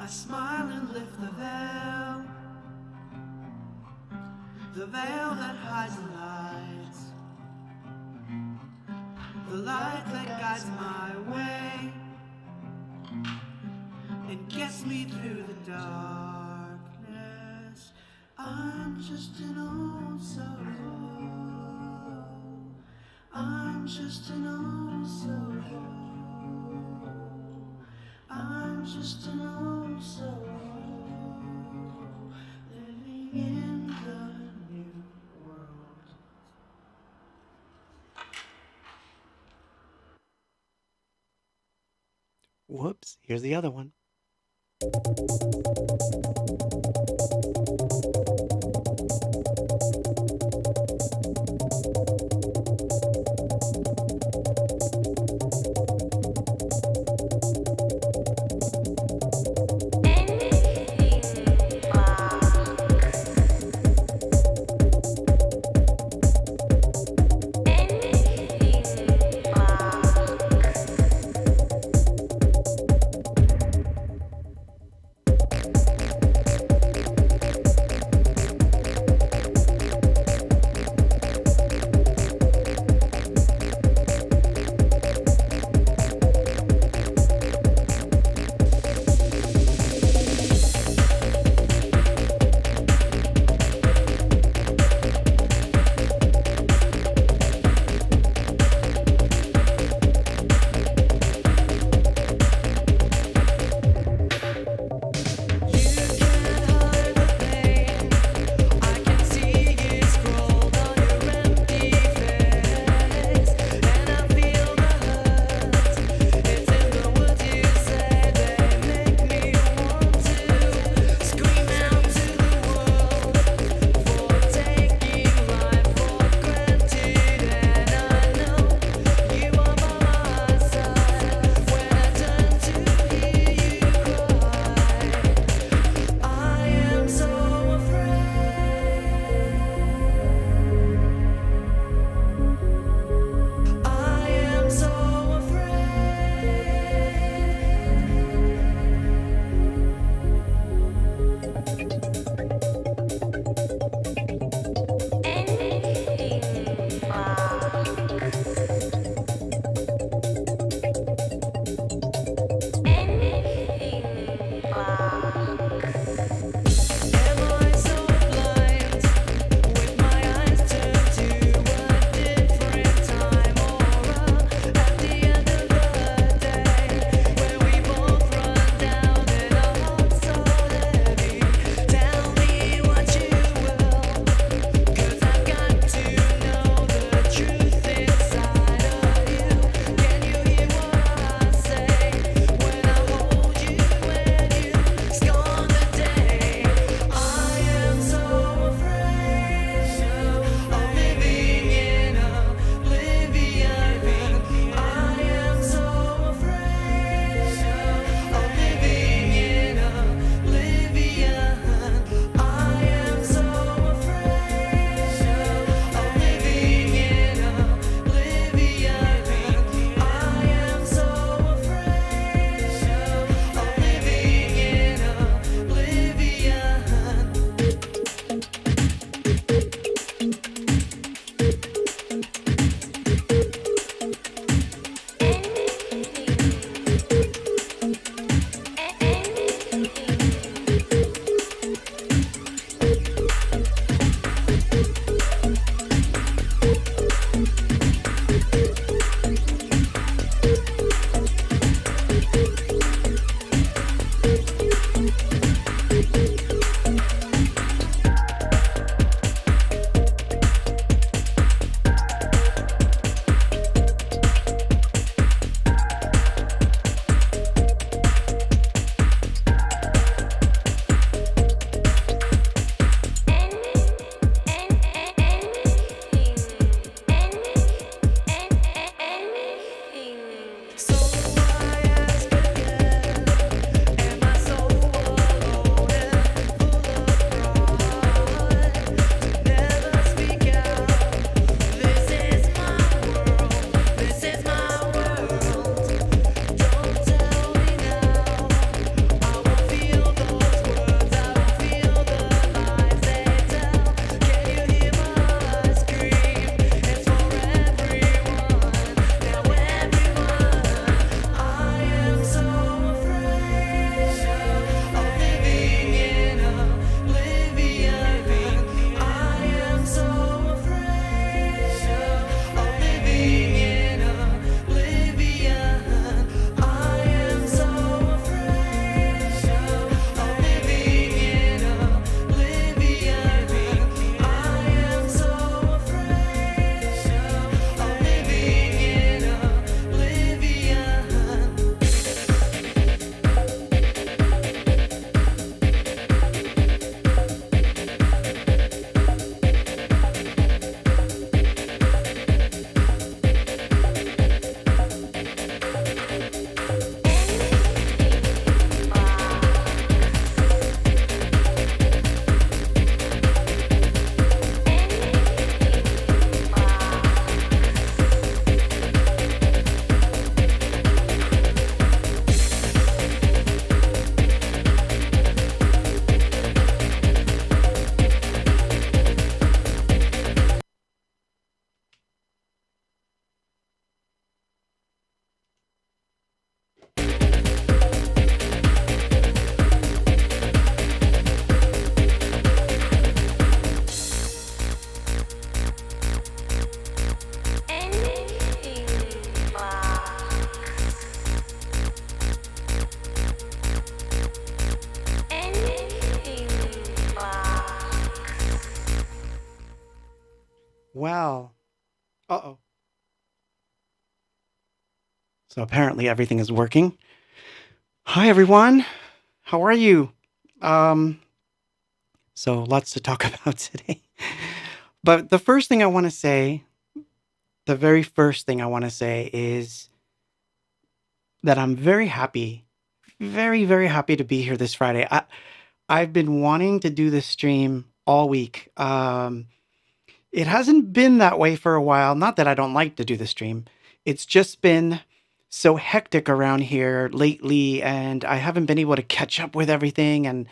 smile and lift the veil that hides the light that guides my way and gets me through the darkness. I'm just an old soul. I'm just an old soul. I'm just an old soul living in the new world. Whoops, here's the other one. Uh-oh. So apparently everything is working. Hi, everyone. How are you? Um, so lots to talk about today. But the first thing I want to say, the very first thing I want to say is that I'm very happy, very, very happy to be here this Friday. I've been wanting to do this stream all week. It hasn't been that way for a while. Not that I don't like to do the stream. It's just been so hectic around here lately, and I haven't been able to catch up with everything, and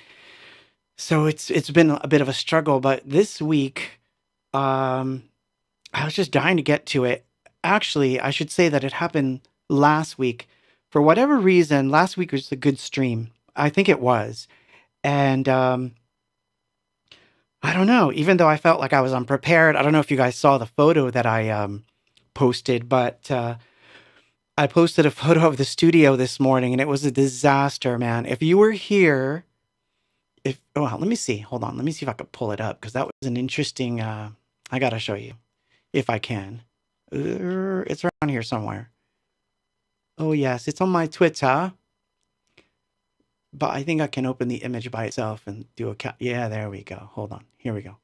so it's been a bit of a struggle. But this week, um, I was just dying to get to it. Actually, I should say that it happened last week. For whatever reason, last week was a good stream. I think it was, and I don't know. Even though I felt like I was unprepared, I don't know if you guys saw the photo that I posted, but I posted a photo of the studio this morning, and it was a disaster, man. If you were here, let me see. Hold on, let me see if I could pull it up because that was an interesting. I gotta show you if I can. It's around here somewhere. Oh yes, it's on my Twitter. But I think I can open the image by itself and do a yeah, there we go. Hold on. Here we go.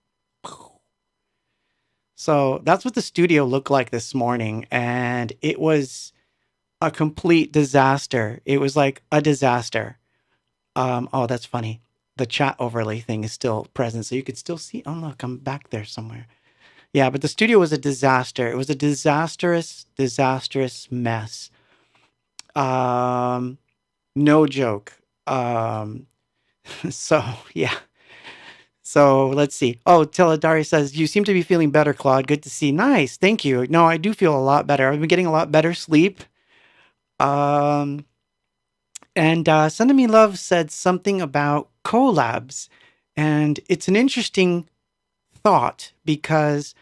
So that's what the studio looked like this morning. And it was a complete disaster. It was like a disaster. Oh, that's funny. The chat overlay thing is still present. So you could still see. Oh, look, I'm back there somewhere. Yeah, but the studio was a disaster. It was a disastrous mess. No joke. So yeah. So let's see. Oh, Teledari says, you seem to be feeling better, Claude. Good to see. Nice. Thank you. No, I do feel a lot better. I've been getting a lot better sleep. And Sending Me Love said something about collabs. And it's an interesting thought because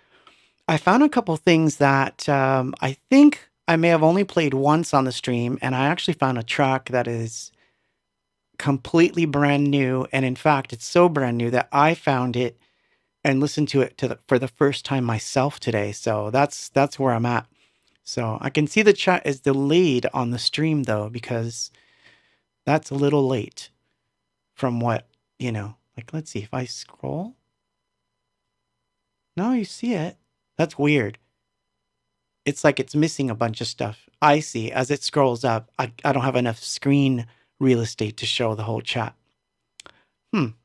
I found a couple things that I think I may have only played once on the stream. And I actually found a track that is completely brand new, and in fact it's so brand new that I found it and listened to it for the first time myself today. So that's where I'm at. So I can see the chat is delayed on the stream though, because that's a little late from what like, let's see if I scroll. No, you see it. That's weird. It's like it's missing a bunch of stuff. I see as it scrolls up. I don't have enough screen real estate to show the whole chat.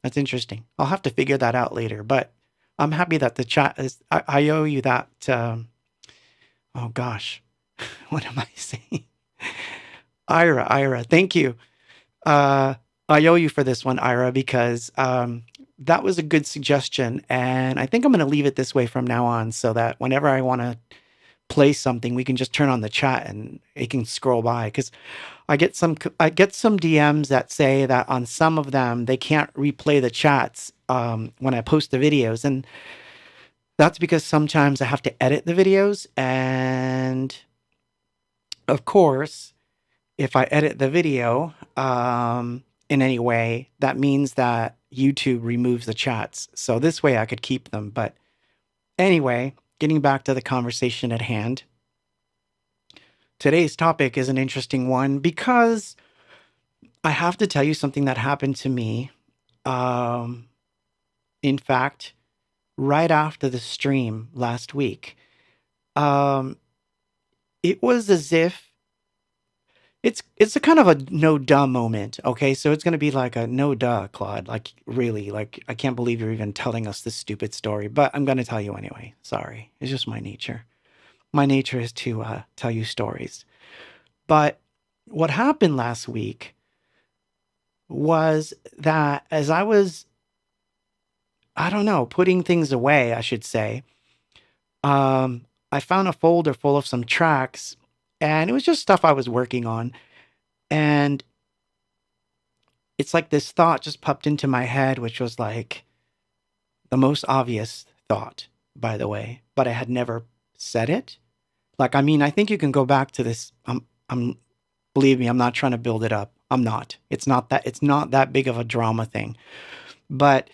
That's interesting. I'll have to figure that out later, but I'm happy that the chat is, I owe you that. Oh gosh, what am I saying? Ira, thank you. I owe you for this one, Ira, because that was a good suggestion. And I think I'm going to leave it this way from now on so that whenever I want to play something, we can just turn on the chat and it can scroll by. Because I get some DMs that say that on some of them they can't replay the chats when I post the videos, and that's because sometimes I have to edit the videos, and of course, if I edit the video in any way, that means that YouTube removes the chats. So this way I could keep them. But anyway, getting back to the conversation at hand. Today's topic is an interesting one because I have to tell you something that happened to me. In fact, right after the stream last week, it was as if it's a kind of a no duh moment. Okay, so it's going to be like a no duh, Claude. Like really, like I can't believe you're even telling us this stupid story, but I'm going to tell you anyway. Sorry, it's just my nature. My nature is to tell you stories. But what happened last week was that as I was, I don't know, putting things away, I should say, I found a folder full of some tracks, and it was just stuff I was working on. And it's like this thought just popped into my head, which was like the most obvious thought, by the way, but I had never said it. Like, I mean, I think you can go back to this. Believe me, I'm not trying to build it up. I'm not. It's not that big of a drama thing. But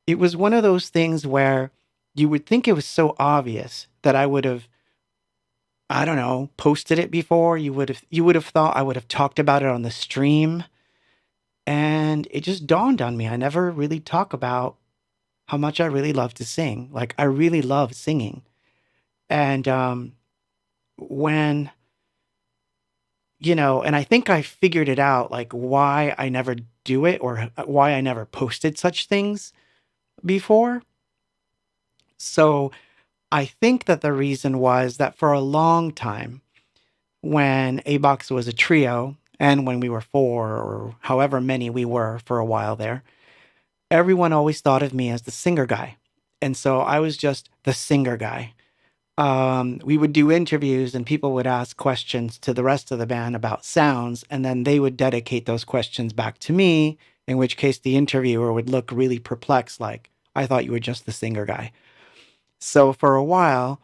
it was one of those things where you would think it was so obvious that I would have I don't know, posted it before. You would have thought I would have talked about it on the stream. And it just dawned on me. I never really talk about how much I really love to sing. Like I really love singing. And when and I think I figured it out, like why I never do it or why I never posted such things before. So I think that the reason was that for a long time, when ABOX was a trio and when we were four or however many we were for a while there, everyone always thought of me as the singer guy. And so I was just the singer guy. We would do interviews and people would ask questions to the rest of the band about sounds, and then they would dedicate those questions back to me, in which case the interviewer would look really perplexed, like, I thought you were just the singer guy. So for a while,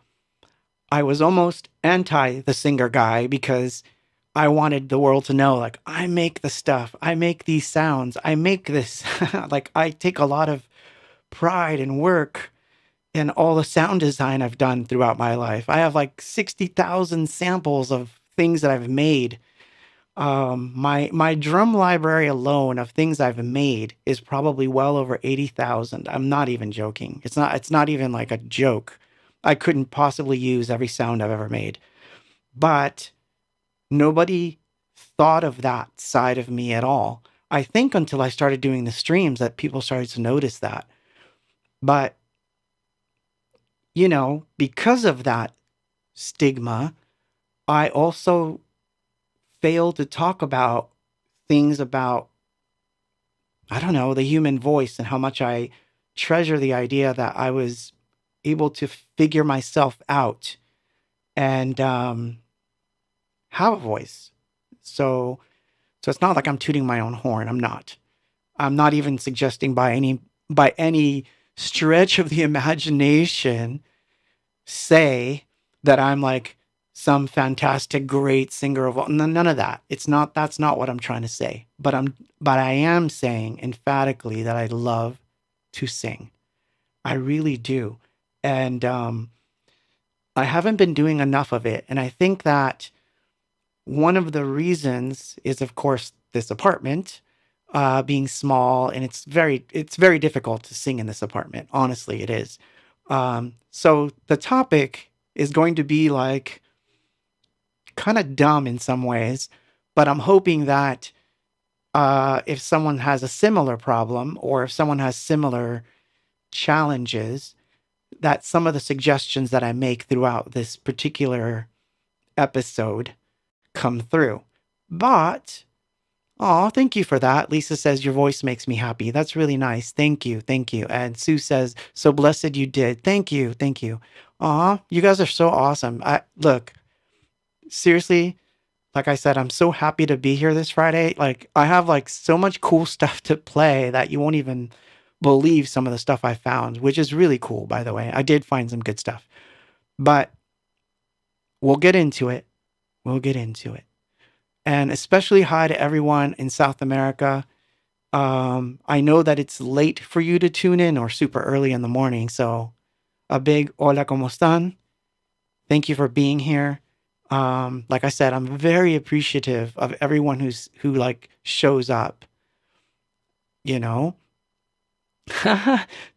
I was almost anti the singer guy because I wanted the world to know, like, I make the stuff, I make these sounds, I make this. Like, I take a lot of pride and work in all the sound design I've done throughout my life. I have like 60,000 samples of things that I've made. My drum library alone of things I've made is probably well over 80,000. I'm not even joking. It's not even like a joke. I couldn't possibly use every sound I've ever made. But nobody thought of that side of me at all. I think until I started doing the streams that people started to notice that. But because of that stigma, I also failed to talk about things about, I don't know, the human voice and how much I treasure the idea that I was able to figure myself out and have a voice. So it's not like I'm tooting my own horn. I'm not. I'm not even suggesting by any stretch of the imagination say that I'm like some fantastic great singer of all. None of that. That's not what I'm trying to say. But I am saying emphatically that I love to sing. I really do. And I haven't been doing enough of it. And I think that one of the reasons is, of course, this apartment being small, and it's very difficult to sing in this apartment. Honestly, it is. So the topic is going to be like kind of dumb in some ways, but I'm hoping that if someone has a similar problem or if someone has similar challenges, that some of the suggestions that I make throughout this particular episode come through. But thank you for that. Lisa says your voice makes me happy. That's really nice. Thank you. And Sue says, so blessed you did. Thank you. You guys are so awesome. Look, seriously, like I said, I'm so happy to be here this Friday. Like I have like so much cool stuff to play that you won't even believe some of the stuff I found, which is really cool, by the way. I did find some good stuff, but we'll get into it. And especially hi to everyone in South America. I know that it's late for you to tune in or super early in the morning. So a big hola, ¿cómo están? Thank you for being here. Like I said, I'm very appreciative of everyone who like shows up,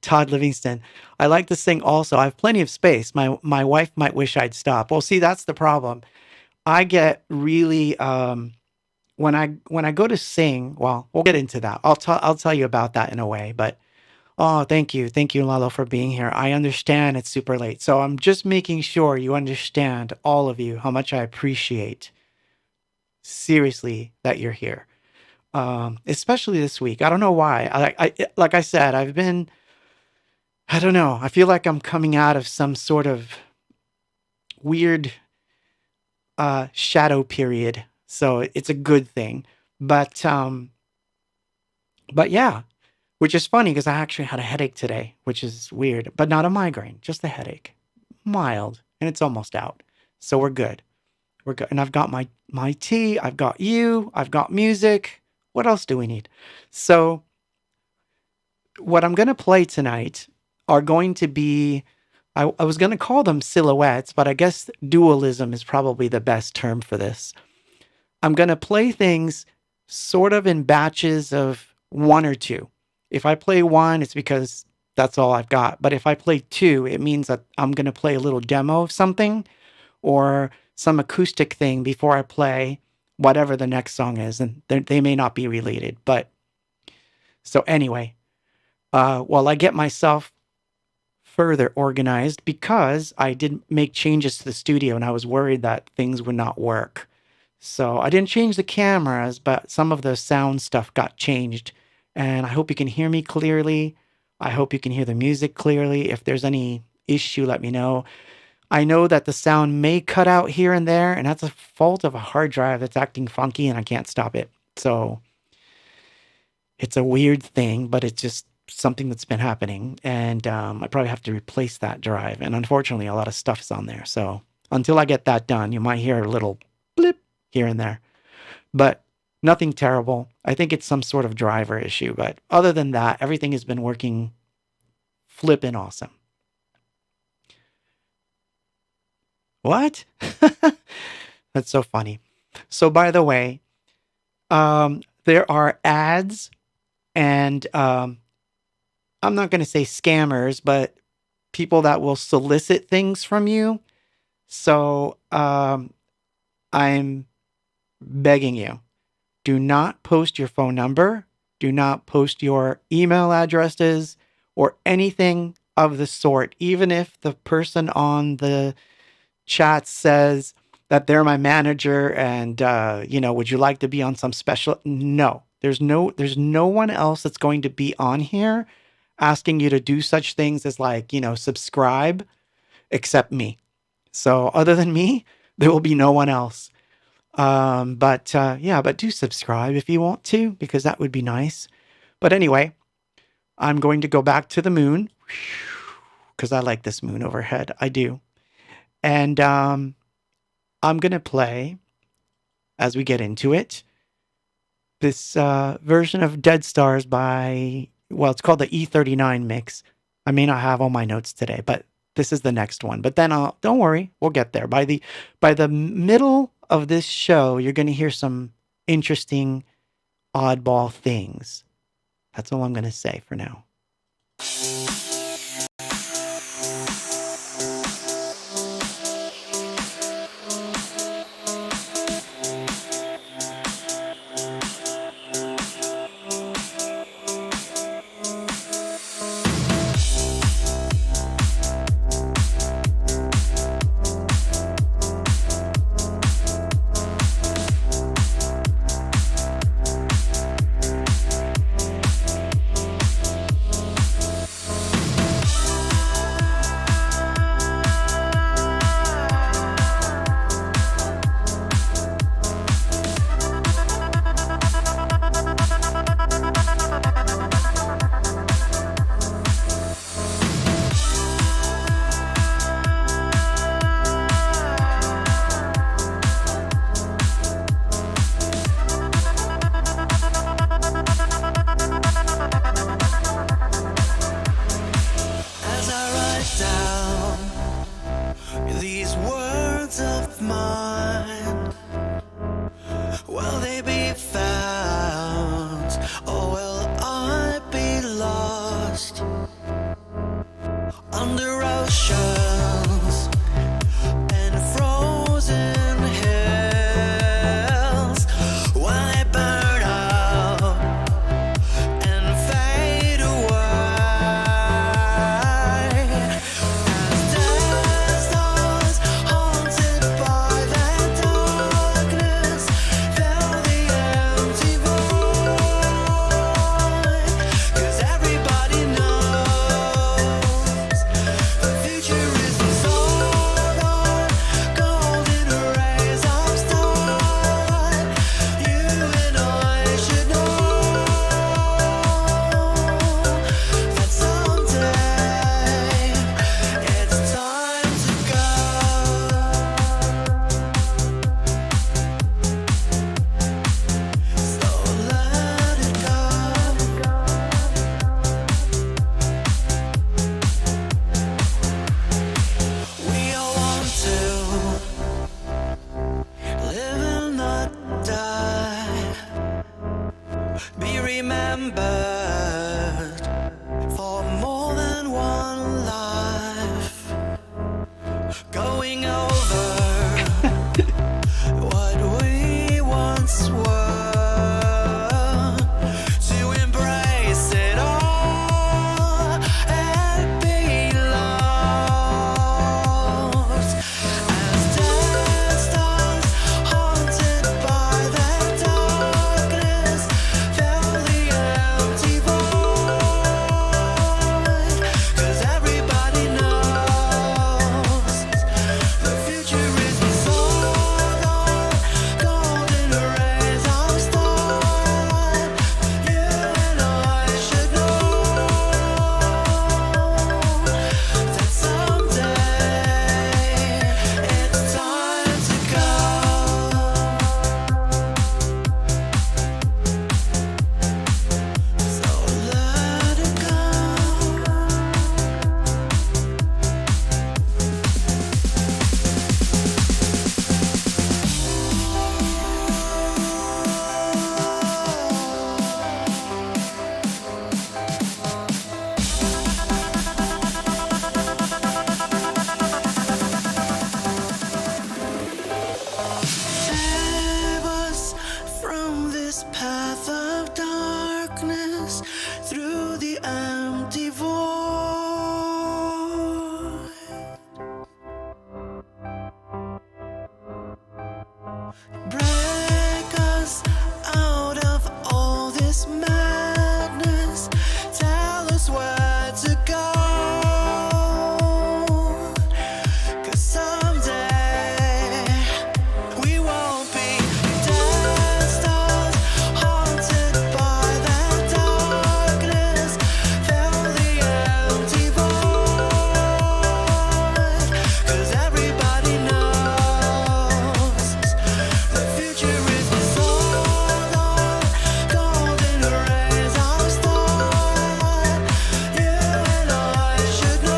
Todd Livingston. I like to sing also. I have plenty of space. My wife might wish I'd stop. Well, see, that's the problem. I get really when I go to sing. Well, we'll get into that. I'll tell you about that in a way. But thank you, Lalo, for being here. I understand it's super late, so I'm just making sure you understand, all of you, how much I appreciate seriously that you're here. Especially this week. I don't know why. Like I said, I've been. I don't know. I feel like I'm coming out of some sort of weird shadow period, so it's a good thing. But yeah, which is funny because I actually had a headache today, which is weird, but not a migraine, just a headache, mild, and it's almost out, so we're good. And I've got my tea, I've got you, I've got music. What else do we need? So what I'm going to play tonight are going to be I was going to call them silhouettes, but I guess dualism is probably the best term for this. I'm going to play things sort of in batches of one or two. If I play one, it's because that's all I've got. But if I play two, it means that I'm going to play a little demo of something or some acoustic thing before I play whatever the next song is. And they may not be related. But so anyway, while I get myself further organized, because I didn't make changes to the studio and I was worried that things would not work. So I didn't change the cameras, but some of the sound stuff got changed. And I hope you can hear me clearly. I hope you can hear the music clearly. If there's any issue, let me know. I know that the sound may cut out here and there, and that's a fault of a hard drive that's acting funky and I can't stop it. So it's a weird thing, but it's just something that's been happening. And I probably have to replace that drive. And unfortunately, a lot of stuff is on there. So until I get that done, you might hear a little blip here and there. But nothing terrible. I think it's some sort of driver issue. But other than that, everything has been working flippin' awesome. What? That's so funny. So by the way, there are ads and I'm not going to say scammers, but people that will solicit things from you. So I'm begging you, do not post your phone number. Do not post your email addresses or anything of the sort. Even if the person on the chat says that they're my manager and, would you like to be on some special? No, there's no one else that's going to be on here asking you to do such things as subscribe except me. So other than me, there will be no one else. But do subscribe if you want to, because that would be nice. But anyway, I'm going to go back to the moon because I like this moon overhead. I do. And I'm going to play, as we get into it, this version of Dead Stars by, it's called the E39 mix. I may not have all my notes today, but this is the next one. But then don't worry, we'll get there. By the middle of this show, you're going to hear some interesting oddball things. That's all I'm going to say for now. By Break us out of all this madness. Tell us where to go. 'Cause someday we won't be dead stars, haunted by that darkness. Fill the empty void. 'Cause everybody knows the future is the sword on golden rays of starlight. You and I should know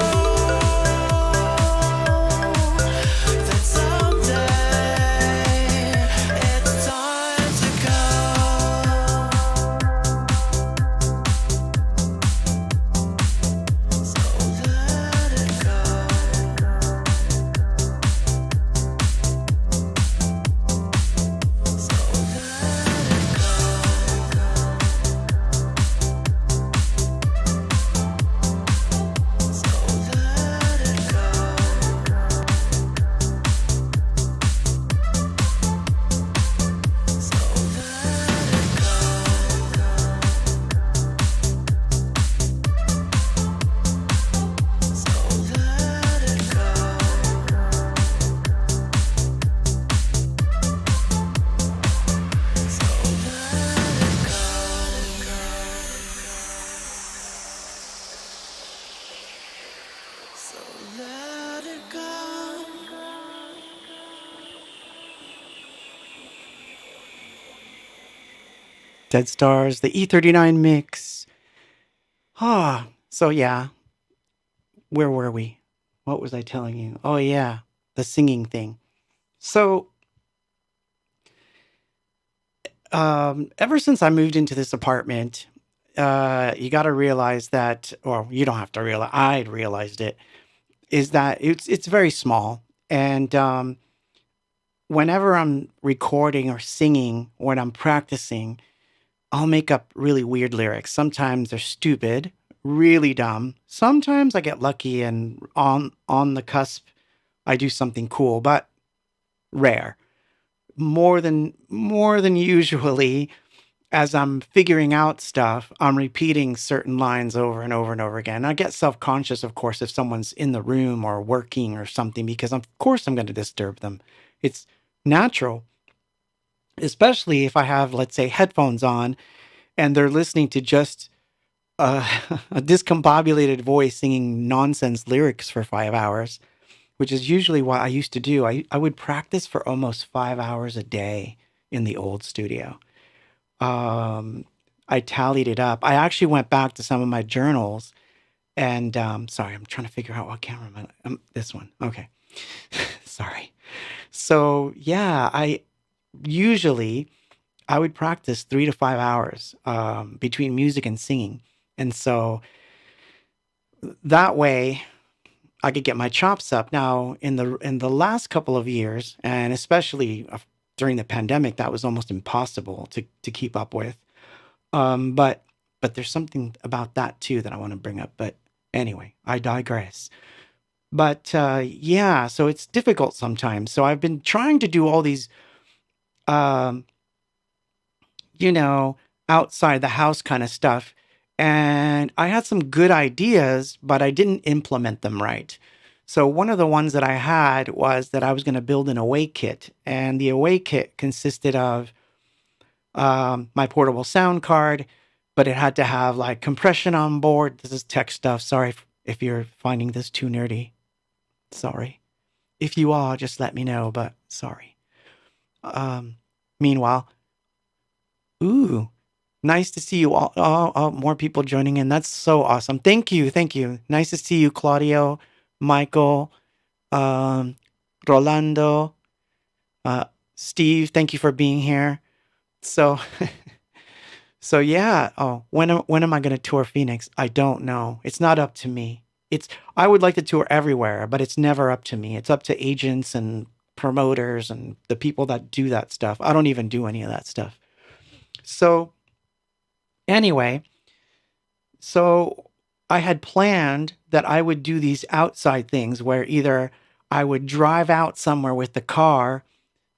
that someday it's time to go. So let it go. So let it go. So let it go. So let it go. So let it go. So let it go. Dead Stars, the E39 mix. So yeah, where were we? What was I telling you? Oh yeah, the singing thing. So ever since I moved into this apartment, you got to realize that, or you don't have to realize, I realized it, is that it's very small. And whenever I'm recording or singing, when I'm practicing, I'll make up really weird lyrics. Sometimes they're stupid, really dumb. Sometimes I get lucky and on the cusp, I do something cool, but rare. More than usually, as I'm figuring out stuff, I'm repeating certain lines over and over and over again. I get self-conscious, of course, if someone's in the room or working or something, because of course I'm going to disturb them. It's natural, especially if I have, let's say, headphones on and they're listening to just a discombobulated voice singing nonsense lyrics for 5 hours, which is usually what I used to do. I would practice for almost 5 hours a day in the old studio. I tallied it up. I actually went back to some of my journals and, sorry, I'm trying to figure out what camera I'm this one. Okay. Sorry. So yeah, I would practice 3 to 5 hours, between music and singing. And so that way I could get my chops up. Now in the last couple of years, and especially during the pandemic, that was almost impossible to keep up with. But there's something about that too that I want to bring up. But anyway, I digress. But yeah, so it's difficult sometimes. So I've been trying to do all these, outside the house kind of stuff. And I had some good ideas, but I didn't implement them right. So one of the ones that I had was that I was going to build an away kit. And the away kit consisted of my portable sound card, but it had to have like compression on board. This is tech stuff. Sorry if you're finding this too nerdy. Sorry. If you are, just let me know, but sorry. Meanwhile, ooh, nice to see you all. Oh, more people joining in. That's so awesome. Thank you. Thank you. Nice to see you, Claudio, Michael, Rolando, Steve. Thank you for being here. So, so yeah. Oh, when am I going to tour Phoenix? I don't know. It's not up to me. I would like to tour everywhere, but it's never up to me. It's up to agents and promoters and the people that do that stuff. I don't even do any of that stuff. So anyway, so I had planned that I would do these outside things where either I would drive out somewhere with the car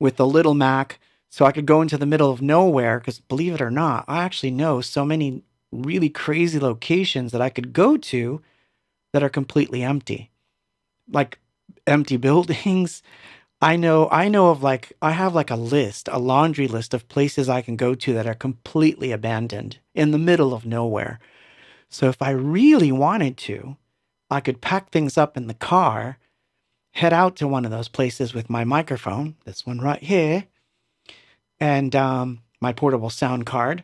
with the little Mac so I could go into the middle of nowhere. Because believe it or not, I actually know so many really crazy locations that I could go to that are completely empty, like empty buildings. I know of like, I have like a laundry list of places I can go to that are completely abandoned in the middle of nowhere. So if I really wanted to, I could pack things up in the car, head out to one of those places with my microphone, this one right here, and my portable sound card,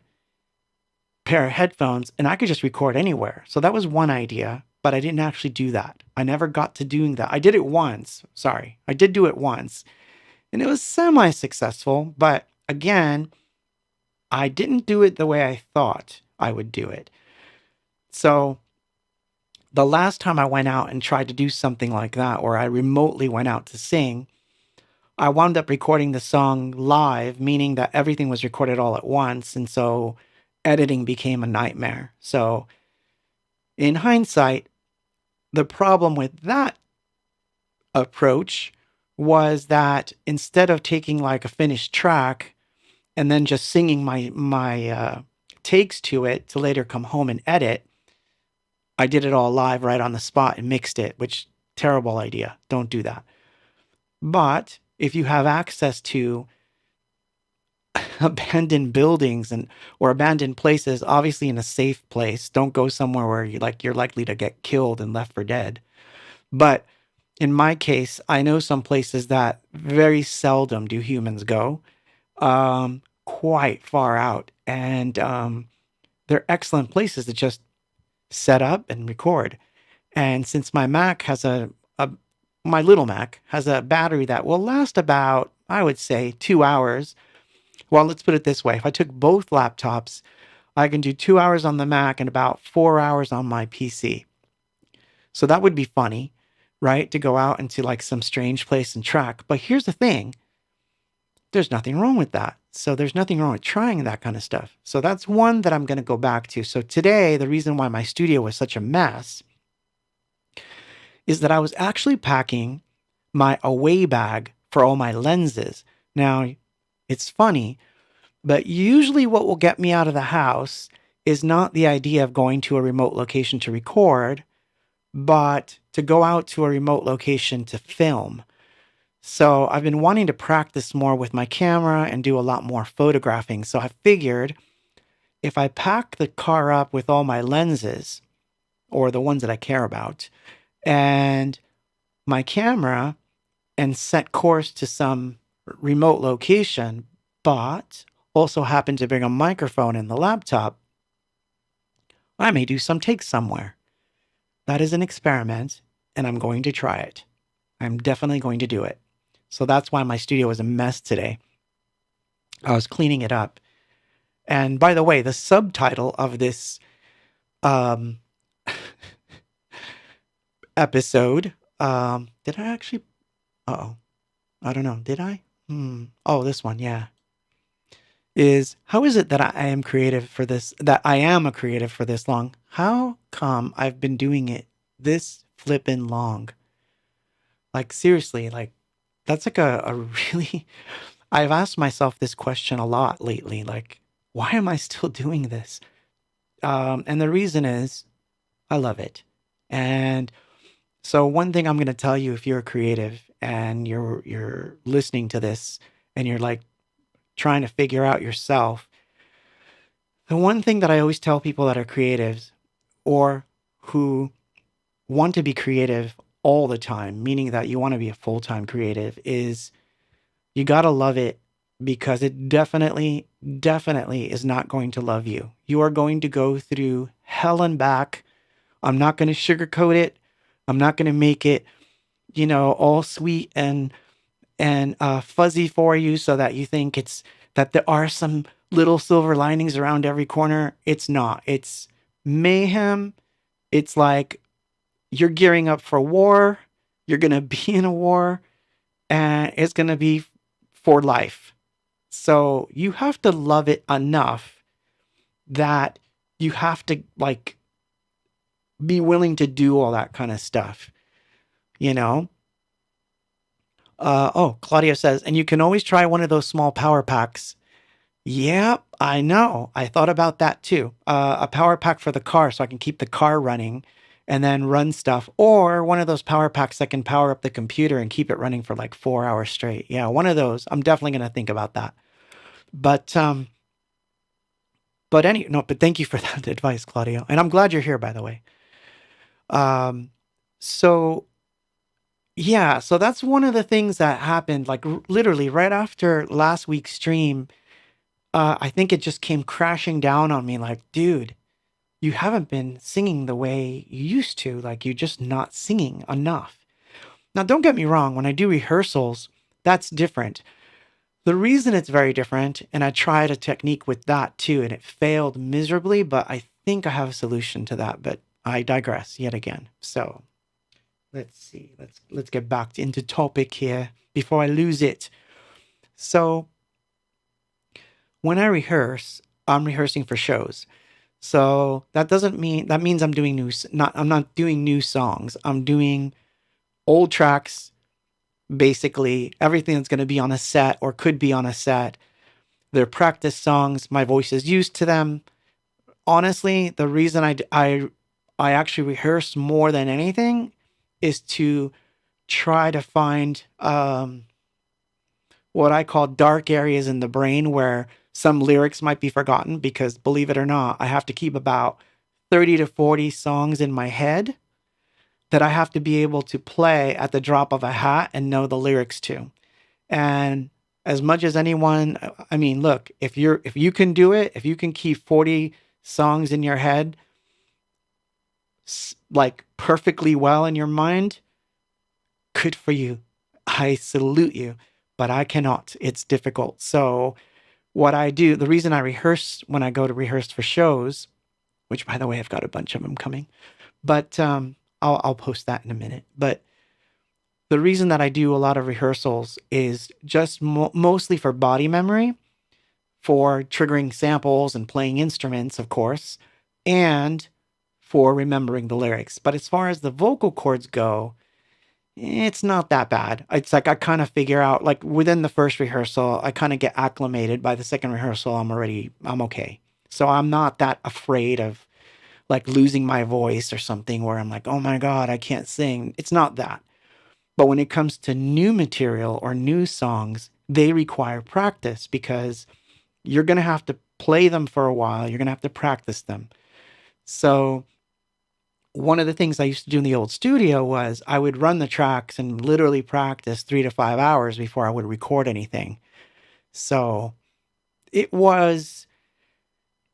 pair of headphones, and I could just record anywhere. So that was one idea, but I didn't actually do that. I never got to doing that. I did it once. Sorry. I did do it once, and it was semi-successful, but again, I didn't do it the way I thought I would do it. So the last time I went out and tried to do something like that, or I remotely went out to sing, I wound up recording the song live, meaning that everything was recorded all at once. And so editing became a nightmare. So in hindsight, the problem with that approach was that instead of taking like a finished track and then just singing my takes to it to later come home and edit, I did it all live right on the spot and mixed it, which terrible idea. Don't do that. But if you have access to abandoned buildings or abandoned places, obviously in a safe place, don't go somewhere where you're likely to get killed and left for dead. But in my case, I know some places that very seldom do humans go, quite far out, and they're excellent places to just set up and record. And since my Mac has my little Mac has a battery that will last about, I would say, 2 hours. Well, let's put it this way. If I took both laptops, I can do 2 hours on the Mac and about 4 hours on my PC. So that would be funny, right? To go out into like some strange place and track. But here's the thing. There's nothing wrong with that. So there's nothing wrong with trying that kind of stuff. So that's one that I'm going to go back to. So today, the reason why my studio was such a mess is that I was actually packing my away bag for all my lenses. Now, it's funny, but usually what will get me out of the house is not the idea of going to a remote location to record, but to go out to a remote location to film. So I've been wanting to practice more with my camera and do a lot more photographing. So I figured if I pack the car up with all my lenses, or the ones that I care about, and my camera, and set course to some remote location, but also happen to bring a microphone and the laptop, I may do some takes somewhere. That is an experiment, and I'm going to try it. I'm definitely going to do it. So that's why my studio was a mess today. I was cleaning it up. And by the way, the subtitle of this episode, did I actually? Uh-oh. I don't know. Did I? Oh, this one, yeah. Is how is it that I am creative for this, that I am a creative for this long? How come I've been doing it this flippin' long? Like, seriously, like, that's like a really, I've asked myself this question a lot lately. Like, why am I still doing this? And the reason is I love it. And so one thing I'm going to tell you, if you're a creative and you're listening to this and you're like trying to figure out yourself, the one thing that I always tell people that are creatives or who want to be creative all the time, meaning that you want to be a full-time creative, is you got to love it, because it definitely is not going to love you. You are going to go through hell and back. I'm not going to sugarcoat it. I'm not going to make it, all sweet and fuzzy for you so that you think that there are some little silver linings around every corner. It's not. It's mayhem. It's like you're gearing up for war. You're going to be in a war, and it's going to be for life. So you have to love it enough that you have to like be willing to do all that kind of stuff, Oh, Claudia says, and you can always try one of those small power packs. Yeah, I know. I thought about that too. A power pack for the car so I can keep the car running and then run stuff. Or one of those power packs that can power up the computer and keep it running for like 4 hours straight. Yeah, one of those. I'm definitely going to think about that. But, but thank you for that advice, Claudio. And I'm glad you're here, by the way. So yeah, so that's one of the things that happened, like literally right after last week's stream. I think it just came crashing down on me like, dude, you haven't been singing the way you used to. Like, you're just not singing enough. Now, don't get me wrong. When I do rehearsals, that's different. The reason it's very different, and I tried a technique with that too, and it failed miserably, but I think I have a solution to that, but I digress yet again. So let's see. Let's get back into topic here before I lose it. So when I rehearse, I'm rehearsing for shows. So that means I'm doing I'm not doing new songs. I'm doing old tracks, basically everything that's going to be on a set or could be on a set. They're practice songs. My voice is used to them. Honestly, the reason I actually rehearse more than anything is to try to find what I call dark areas in the brain where some lyrics might be forgotten, because believe it or not, I have to keep about 30 to 40 songs in my head that I have to be able to play at the drop of a hat and know the lyrics to. And as much as anyone, I mean, look, if you can do it, if you can keep 40 songs in your head like perfectly well in your mind, good for you. I salute you, but I cannot. It's difficult. So what I do, the reason I rehearse when I go to rehearse for shows, which by the way, I've got a bunch of them coming, but I'll post that in a minute. But the reason that I do a lot of rehearsals is just mostly for body memory, for triggering samples and playing instruments, of course, and for remembering the lyrics. But as far as the vocal cords go, it's not that bad. It's like I kind of figure out, like within the first rehearsal, I kind of get acclimated. By the second rehearsal, I'm okay. So I'm not that afraid of like losing my voice or something where I'm like, oh my God, I can't sing. It's not that. But when it comes to new material or new songs, they require practice because you're going to have to play them for a while. You're going to have to practice them. So one of the things I used to do in the old studio was I would run the tracks and literally practice 3 to 5 hours before I would record anything. So it was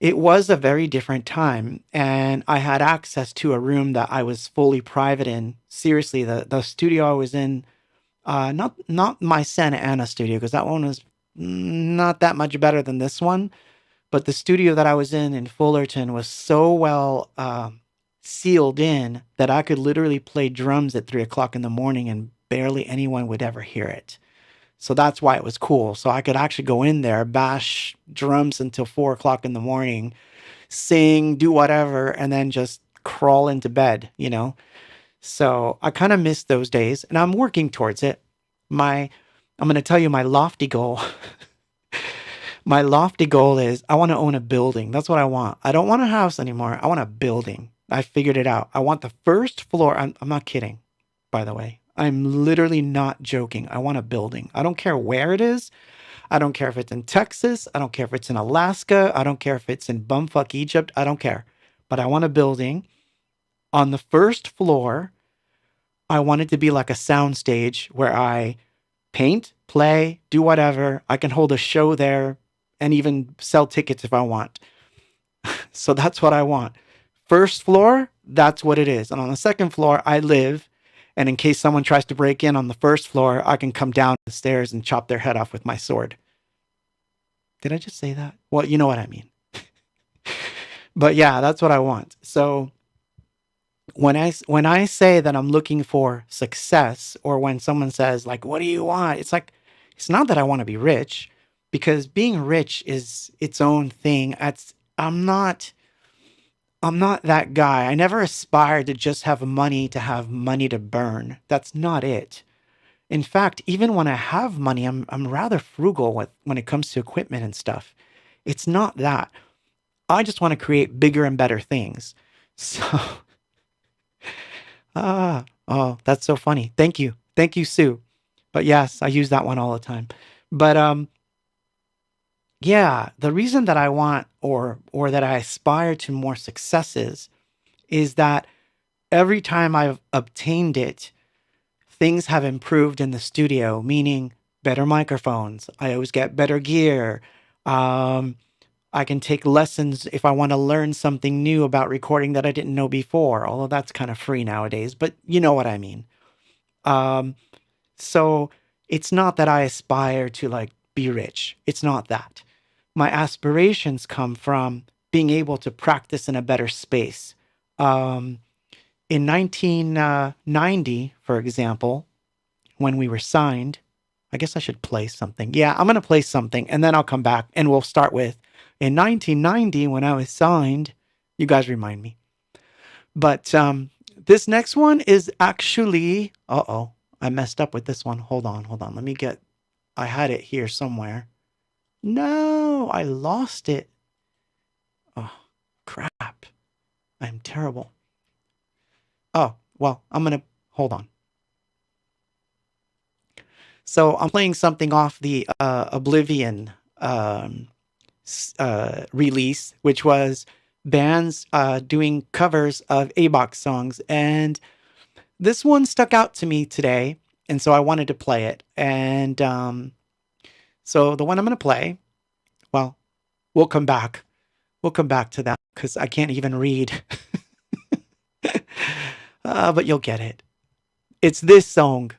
a very different time, and I had access to a room that I was fully private in. Seriously, the studio I was in, not my Santa Ana studio, because that one was not that much better than this one, but the studio that I was in Fullerton was so well sealed in that I could literally play drums at 3 o'clock in the morning and barely anyone would ever hear it. So that's why it was cool. So I could actually go in there, bash drums until 4 o'clock in the morning, sing, do whatever, and then just crawl into bed, you know? So I kind of miss those days, and I'm working towards it. I'm going to tell you my lofty goal. My lofty goal is I want to own a building. That's what I want. I don't want a house anymore. I want a building. I figured it out. I want the first floor. I'm not kidding, by the way. I'm literally not joking. I want a building. I don't care where it is. I don't care if it's in Texas. I don't care if it's in Alaska. I don't care if it's in bumfuck Egypt. I don't care. But I want a building. On the first floor, I want it to be like a sound stage where I paint, play, do whatever. I can hold a show there and even sell tickets if I want. So that's what I want. First floor, that's what it is. And on the second floor, I live. And in case someone tries to break in on the first floor, I can come down the stairs and chop their head off with my sword. Did I just say that? Well, you know what I mean. But yeah, that's what I want. So when I say that I'm looking for success, or when someone says like, what do you want? It's like, it's not that I want to be rich, because being rich is its own thing. I'm not that guy. I never aspired to just have money to burn. That's not it. In fact, even when I have money, I'm rather frugal when it comes to equipment and stuff. It's not that. I just want to create bigger and better things. So, oh, that's so funny. Thank you. Thank you, Sue. But yes, I use that one all the time. But yeah, the reason that I want or that I aspire to more successes is that every time I've obtained it, things have improved in the studio, meaning better microphones. I always get better gear. I can take lessons if I want to learn something new about recording that I didn't know before, although that's kind of free nowadays, but you know what I mean. So it's not that I aspire to like be rich. It's not that. My aspirations come from being able to practice in a better space. In 1990, for example, when we were signed, I guess I should play something. Yeah, I'm going to play something and then I'll come back and we'll start with in 1990 when I was signed. You guys remind me. But this next one is actually, I messed up with this one. Hold on. I had it here somewhere. No, I lost it. Oh, crap. I'm terrible. Oh, well, I'm going to hold on. So I'm playing something off the Oblivion release, which was bands doing covers of ABXWRK songs. And this one stuck out to me today. And so I wanted to play it. And so the one I'm going to play, well, we'll come back. We'll come back to that because I can't even read. But you'll get it. It's this song.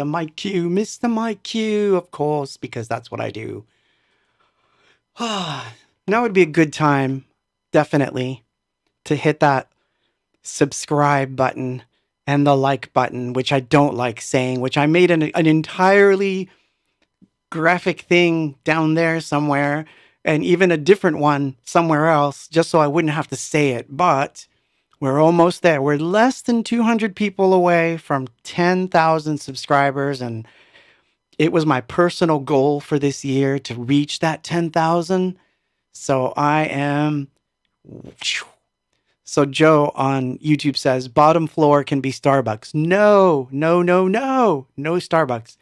the mic cue, miss the mic cue, of course, because that's what I do. Now would be a good time, definitely, to hit that subscribe button and the like button, which I don't like saying, which I made an entirely graphic thing down there somewhere, and even a different one somewhere else, just so I wouldn't have to say it. But we're almost there. We're less than 200 people away from 10,000 subscribers, and it was my personal goal for this year to reach that 10,000. So I am... So Joe on YouTube says, bottom floor can be Starbucks. No Starbucks.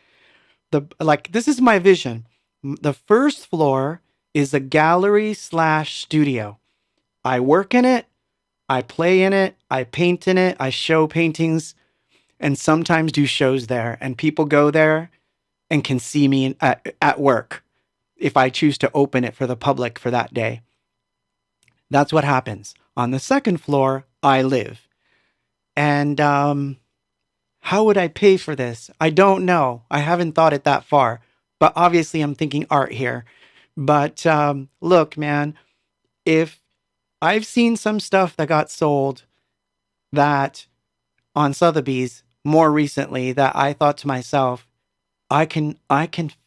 This is my vision. The first floor is a gallery / studio. I work in it. I play in it. I paint in it. I show paintings and sometimes do shows there. And people go there and can see me at work if I choose to open it for the public for that day. That's what happens. On the second floor, I live. And how would I pay for this? I don't know. I haven't thought it that far. But obviously, I'm thinking art here. But look, man, if I've seen some stuff that got sold that on Sotheby's more recently that I thought to myself, I can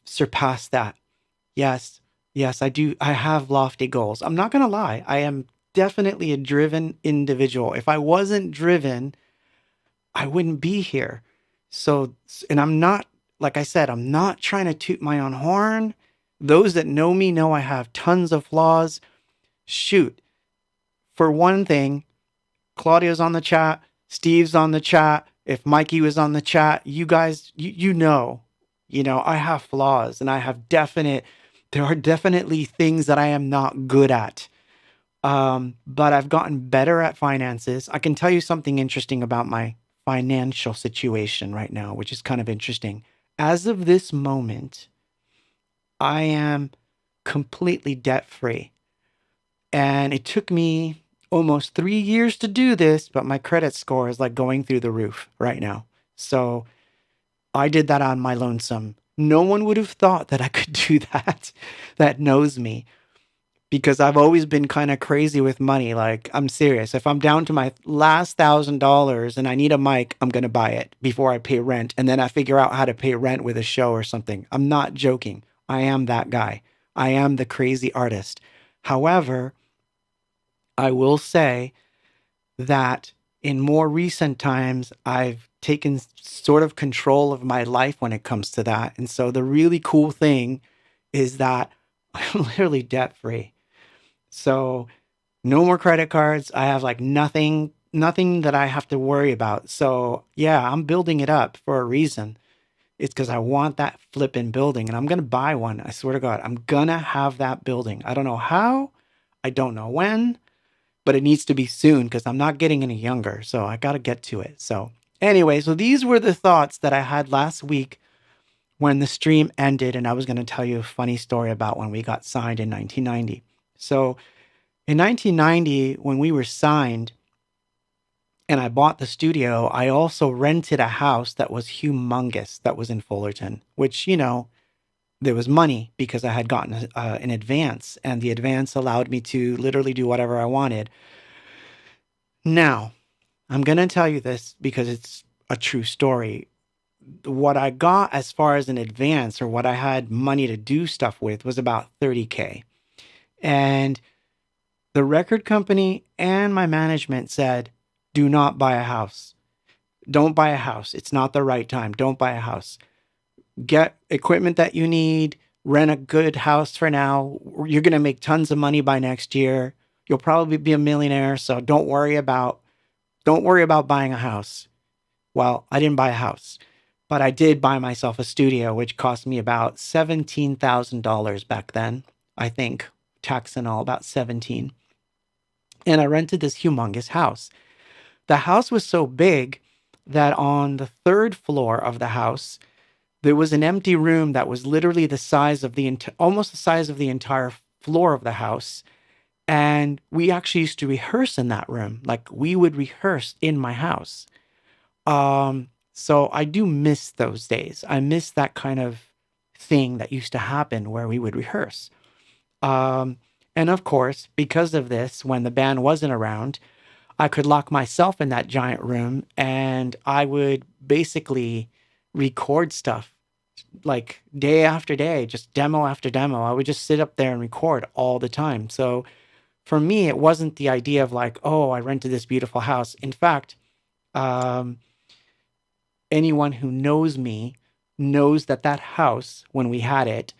surpass that. Yes, I do. I have lofty goals. I'm not going to lie. I am definitely a driven individual. If I wasn't driven, I wouldn't be here. So, and I'm not, like I said, I'm not trying to toot my own horn. Those that know me know I have tons of flaws. Shoot. For one thing, Claudia's on the chat. Steve's on the chat. If Mikey was on the chat, you guys, you know, I have flaws and there are definitely things that I am not good at. But I've gotten better at finances. I can tell you something interesting about my financial situation right now, which is kind of interesting. As of this moment, I am completely debt-free. And it took me almost 3 years to do this, but my credit score is like going through the roof right now. So I did that on my lonesome. No one would have thought that I could do that knows me. Because I've always been kind of crazy with money. Like, I'm serious. If I'm down to my last $1,000 and I need a mic, I'm going to buy it before I pay rent. And then I figure out how to pay rent with a show or something. I'm not joking. I am that guy. I am the crazy artist. However, I will say that in more recent times, I've taken sort of control of my life when it comes to that. And so the really cool thing is that I'm literally debt free. So no more credit cards. I have like nothing that I have to worry about. So yeah, I'm building it up for a reason. It's because I want that flipping building and I'm going to buy one. I swear to God, I'm going to have that building. I don't know how, I don't know when, but it needs to be soon because I'm not getting any younger. So I got to get to it. So anyway, so these were the thoughts that I had last week when the stream ended. And I was going to tell you a funny story about when we got signed in 1990. So in 1990, when we were signed and I bought the studio, I also rented a house that was humongous that was in Fullerton, which, there was money because I had gotten an advance and the advance allowed me to literally do whatever I wanted. Now, I'm going to tell you this because it's a true story. What I got as far as an advance or what I had money to do stuff with was about $30K. And the record company and my management said, do not buy a house. Don't buy a house. It's not the right time. Don't buy a house. Get equipment that you need. Rent a good house for now. You're going to make tons of money by next year. You'll probably be a millionaire. So don't worry about buying a house. Well, I didn't buy a house, but I did buy myself a studio, which cost me about $17,000 back then. I think tax and all about 17. And I rented this humongous house. The house was so big that on the third floor of the house, there was an empty room that was literally the size of almost the size of the entire floor of the house. And we actually used to rehearse in that room. Like we would rehearse in my house. So I do miss those days. I miss that kind of thing that used to happen where we would rehearse. Um, and of course, because of this, when the band wasn't around, I could lock myself in that giant room and I would basically record stuff like day after day, just demo after demo. I would just sit up there and record all the time. So for me, it wasn't the idea of like, oh, I rented this beautiful house. In fact, um, anyone who knows me knows that that house, when we had it,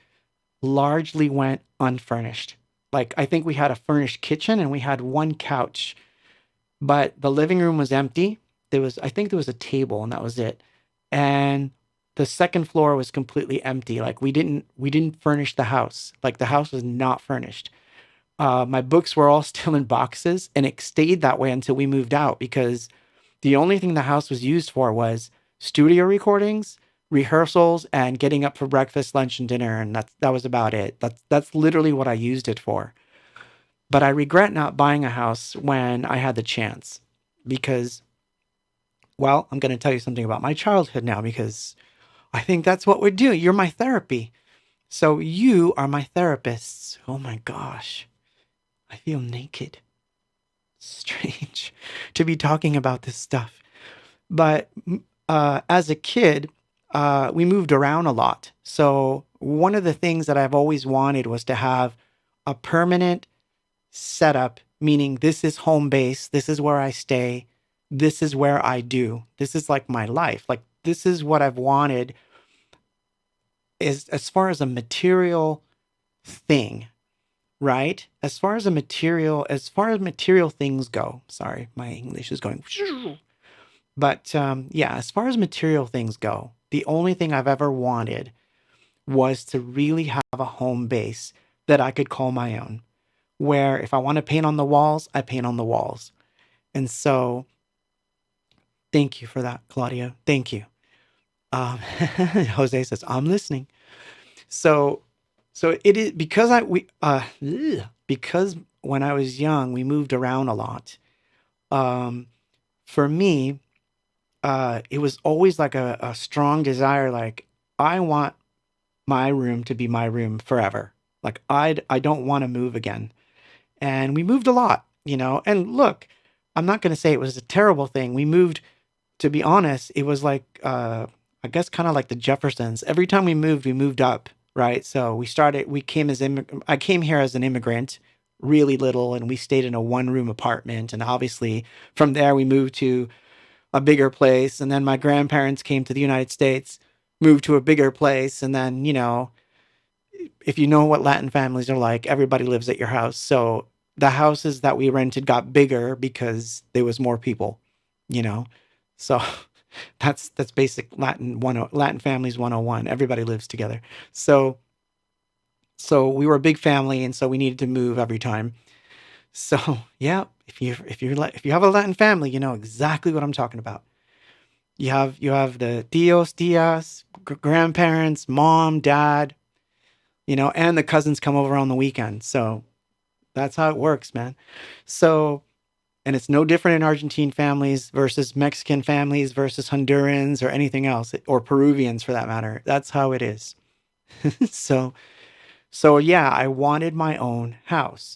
largely went unfurnished. Like, I think we had a furnished kitchen and we had one couch, but the living room was empty. I think there was a table and that was it. And the second floor was completely empty. Like we didn't furnish the house. Like the house was not furnished. My books were all still in boxes and it stayed that way until we moved out because the only thing the house was used for was studio recordings, rehearsals, and getting up for breakfast, lunch, and dinner. And that was about it. That's literally what I used it for. But I regret not buying a house when I had the chance because, well, I'm going to tell you something about my childhood now because I think that's what we do. You're my therapy. So you are my therapists. Oh my gosh. I feel naked. Strange to be talking about this stuff. But as a kid, we moved around a lot. So one of the things that I've always wanted was to have a permanent setup, meaning this is home base, this is where I stay, this is where I do. This is like my life. Like this is what I've wanted is as far as a material thing, right? As far as material things go. Sorry, my English is going. But yeah, as far as material things go, the only thing I've ever wanted was to really have a home base that I could call my own, where if I want to paint on the walls, I paint on the walls. And so thank you for that, Claudia. Thank you. Jose says, I'm listening. So it is because when I was young, we moved around a lot. For me, it was always like a strong desire. Like I want my room to be my room forever. Like I don't want to move again. And we moved a lot, and look, I'm not going to say it was a terrible thing. We moved, to be honest, it was like, I guess kind of like the Jeffersons. Every time we moved up, right? So I came here as an immigrant, really little, and we stayed in a one-room apartment. And obviously from there we moved to a bigger place. And then my grandparents came to the United States, moved to a bigger place. And then, if you know what Latin families are like, everybody lives at your house. So the houses that we rented got bigger because there was more people, So that's basic Latin families 101. Everybody lives together. So we were a big family, and so we needed to move every time. So yeah, if you have a Latin family, you know exactly what I'm talking about. You have the tias, grandparents, mom, dad, and the cousins come over on the weekend. So that's how it works, man. So, and it's no different in Argentine families versus Mexican families versus Hondurans or anything else, or Peruvians for that matter. That's how it is. So yeah, I wanted my own house.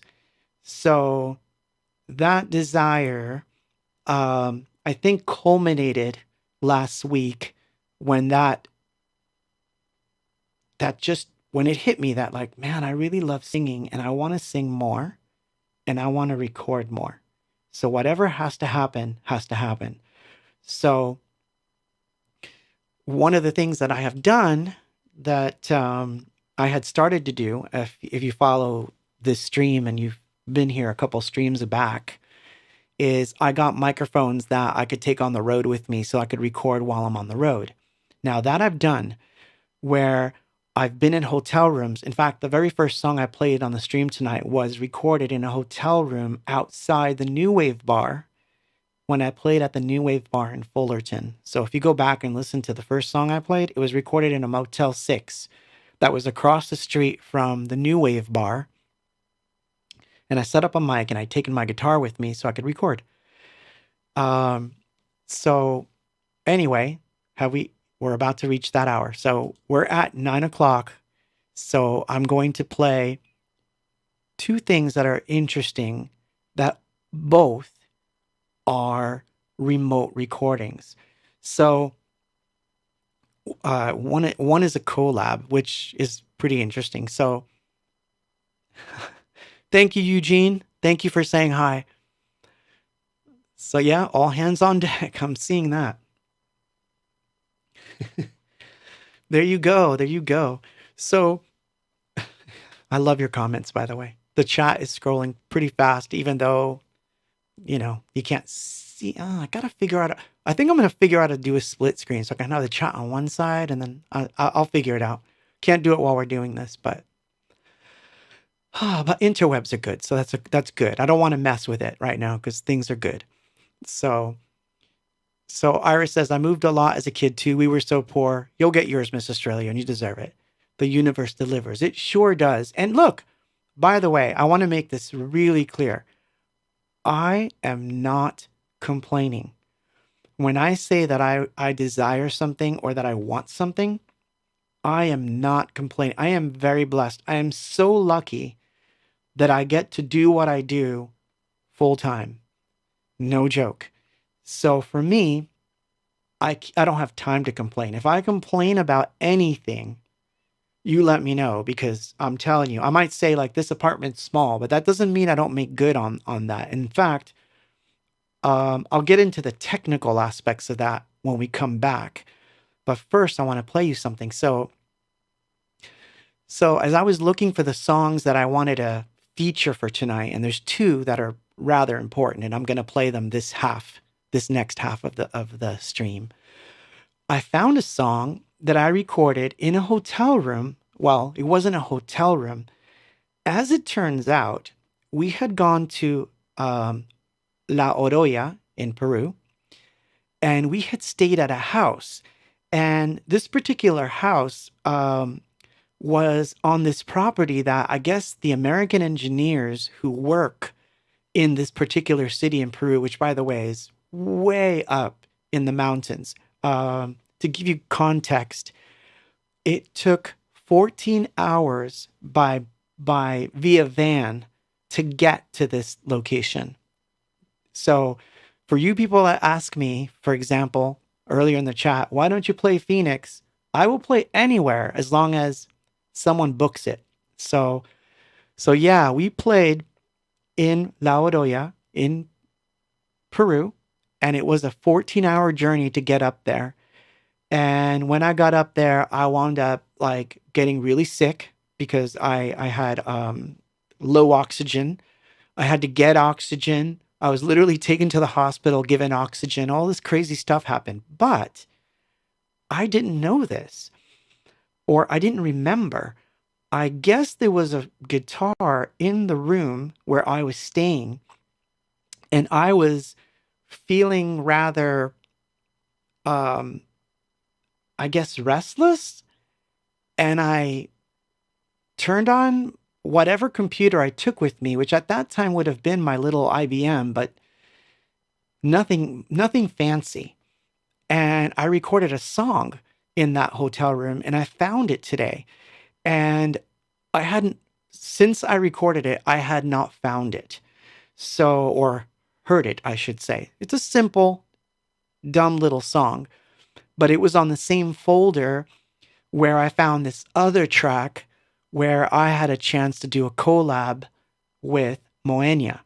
So that desire, I think culminated last week when when it hit me that like, man, I really love singing and I want to sing more and I want to record more. So whatever has to happen, has to happen. So one of the things that I have done that I had started to do, if you follow this stream and you've been here a couple streams back, is I got microphones that I could take on the road with me so I could record while I'm on the road. Now that I've done, where I've been in hotel rooms. In fact, the very first song I played on the stream tonight was recorded in a hotel room outside the Newwave bar when I played at the Newwave bar in Fullerton. So if you go back and listen to the first song I played, it was recorded in a Motel 6 that was across the street from the Newwave bar. And I set up a mic and I'd taken my guitar with me so I could record. So anyway, We're about to reach that hour. So we're at 9 o'clock. So I'm going to play two things that are interesting that both are remote recordings. So one is a collab, which is pretty interesting. So thank you, Eugene. Thank you for saying hi. So yeah, all hands on deck. I'm seeing that. There you go. There you go. So I love your comments, by the way. The chat is scrolling pretty fast, even though, you can't see. I got to figure out. I think I'm going to figure out how to do a split screen so I can have the chat on one side and then I'll figure it out. Can't do it while we're doing this, but interwebs are good. So that's good. I don't want to mess with it right now because things are good. So Iris says, I moved a lot as a kid too. We were so poor. You'll get yours, Miss Australia, and you deserve it. The universe delivers. It sure does. And look, by the way, I want to make this really clear. I am not complaining. When I say that I desire something or that I want something, I am not complaining. I am very blessed. I am so lucky that I get to do what I do full time. No joke. So for me, I don't have time to complain. If I complain about anything, you let me know, because I'm telling you, I might say like this apartment's small, but that doesn't mean I don't make good on that. In fact, I'll get into the technical aspects of that when we come back. But first, I want to play you something. So as I was looking for the songs that I wanted to feature for tonight, and there's two that are rather important, and I'm going to play them this next half of the stream. I found a song that I recorded in a hotel room. Well, it wasn't a hotel room. As it turns out, we had gone to La Oroya in Peru, and we had stayed at a house. And this particular house was on this property that I guess the American engineers who work in this particular city in Peru, which by the way is way up in the mountains. To give you context, it took 14 hours by via van to get to this location. So for you people that ask me, for example, earlier in the chat, why don't you play Phoenix? I will play anywhere as long as someone books it. So yeah, we played in La Oroya in Peru, and it was a 14-hour journey to get up there. And when I got up there, I wound up like getting really sick because I had low oxygen. I had to get oxygen. I was literally taken to the hospital, given oxygen. All this crazy stuff happened. But I didn't know this, or I didn't remember. I guess there was a guitar in the room where I was staying, and I was feeling rather, I guess, restless. And I turned on whatever computer I took with me, which at that time would have been my little IBM, but nothing fancy. And I recorded a song in that hotel room, and I found it today. And since I recorded it, I had not found it. Or heard it, I should say. It's a simple, dumb little song, but it was on the same folder where I found this other track where I had a chance to do a collab with Moenia.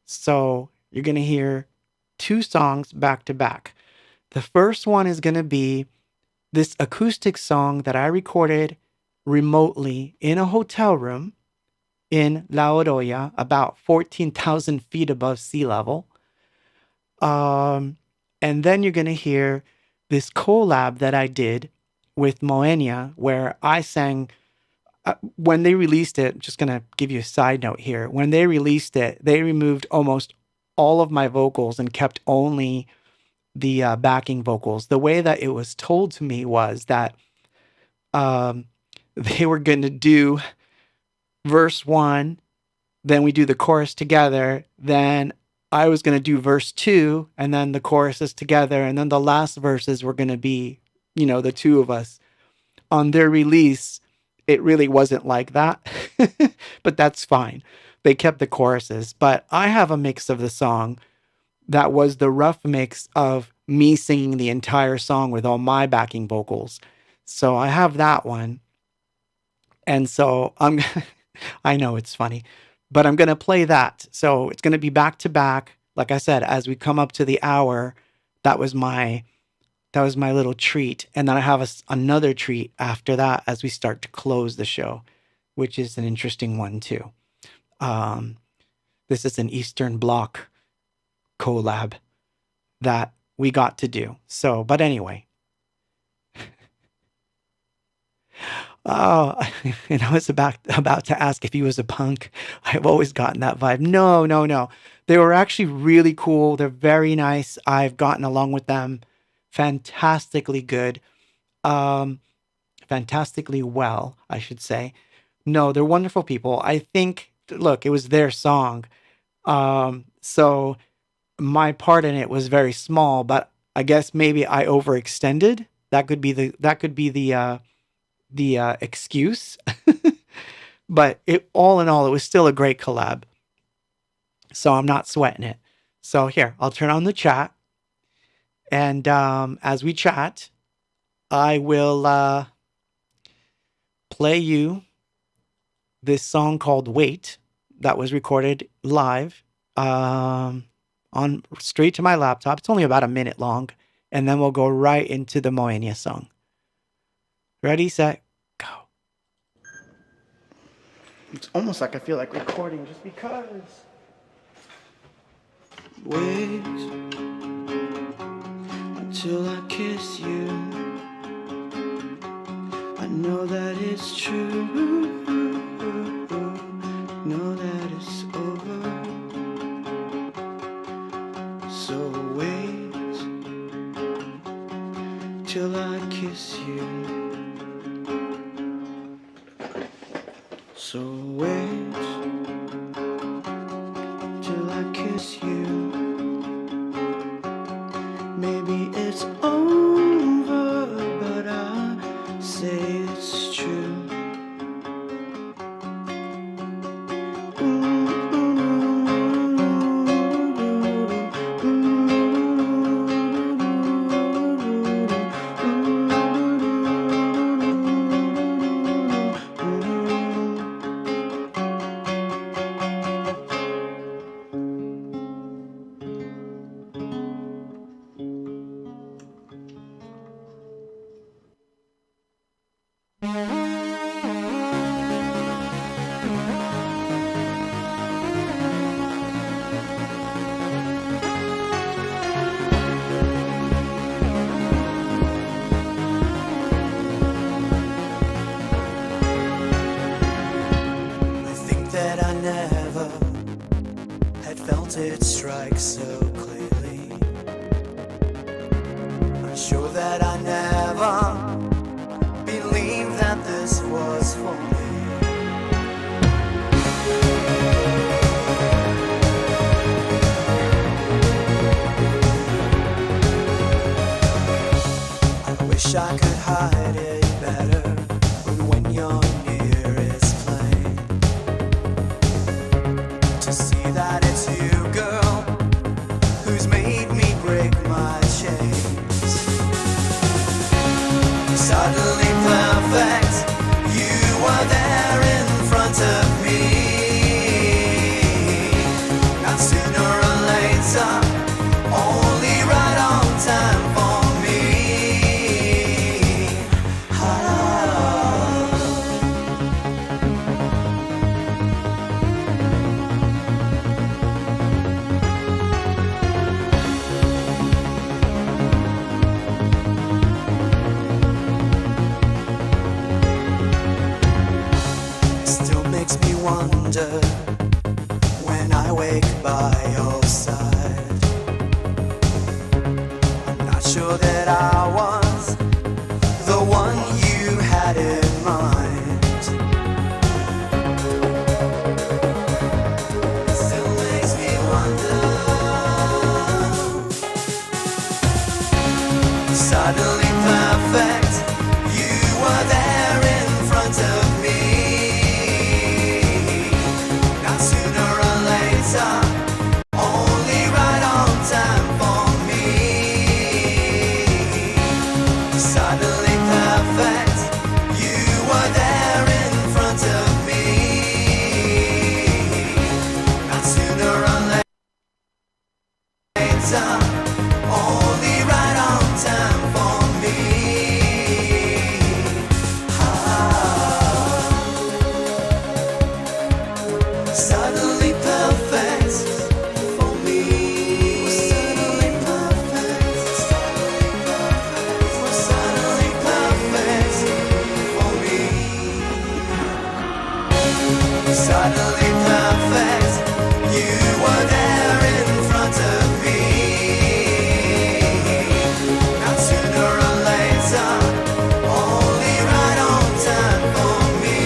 So you're going to hear two songs back to back. The first one is going to be this acoustic song that I recorded remotely in a hotel room in La Oroya, about 14,000 feet above sea level. And then you're going to hear this collab that I did with Moenia, where I sang, when they released it, I'm just going to give you a side note here. When they released it, they removed almost all of my vocals and kept only the backing vocals. The way that it was told to me was that they were going to do verse 1, then we do the chorus together, then I was going to do verse 2, and then the choruses together, and then the last verses were going to be the two of us. On their release, it really wasn't like that, but that's fine. They kept the choruses, but I have a mix of the song that was the rough mix of me singing the entire song with all my backing vocals. So I have that one. And so I know it's funny, but I'm going to play that. So it's going to be back to back. Like I said, as we come up to the hour, that was my little treat. And then I have another treat after that as we start to close the show, which is an interesting one too. This is an Eastern Bloc collab that we got to do. So, but anyway. Oh, and I was about to ask if he was a punk. I've always gotten that vibe. No. They were actually really cool. They're very nice. I've gotten along with them fantastically good. Fantastically well, I should say. No, they're wonderful people. I think, look, it was their song. So my part in it was very small, but I guess maybe I overextended. That could be the excuse. But all in all, it was still a great collab. So I'm not sweating it. So here, I'll turn on the chat. And as we chat, I will play you this song called Wait that was recorded live on straight to my laptop. It's only about a minute long. And then we'll go right into the Moenia song. Ready, set, go. It's almost like I feel like recording just because. Wait until I kiss you. I know that it's true. Know that it's over. So wait till I kiss you. So wait till I kiss you. Maybe it's over, but I say it's true. It strikes so clearly. I'm sure that I never believed that this was for me. I wish I could hide it better, but when you're near it's plain to see that it's you, girl, who's made me break my chains. Suddenly perfect, you were there in front of me. Not sooner or later, only right on time for me. Wonder when I wake by your side. I'm not sure that I was the one you had in mind. Still makes me wonder. Suddenly perfect. Suddenly perfect, you were there in front of me. Now sooner or later, only right on time for me.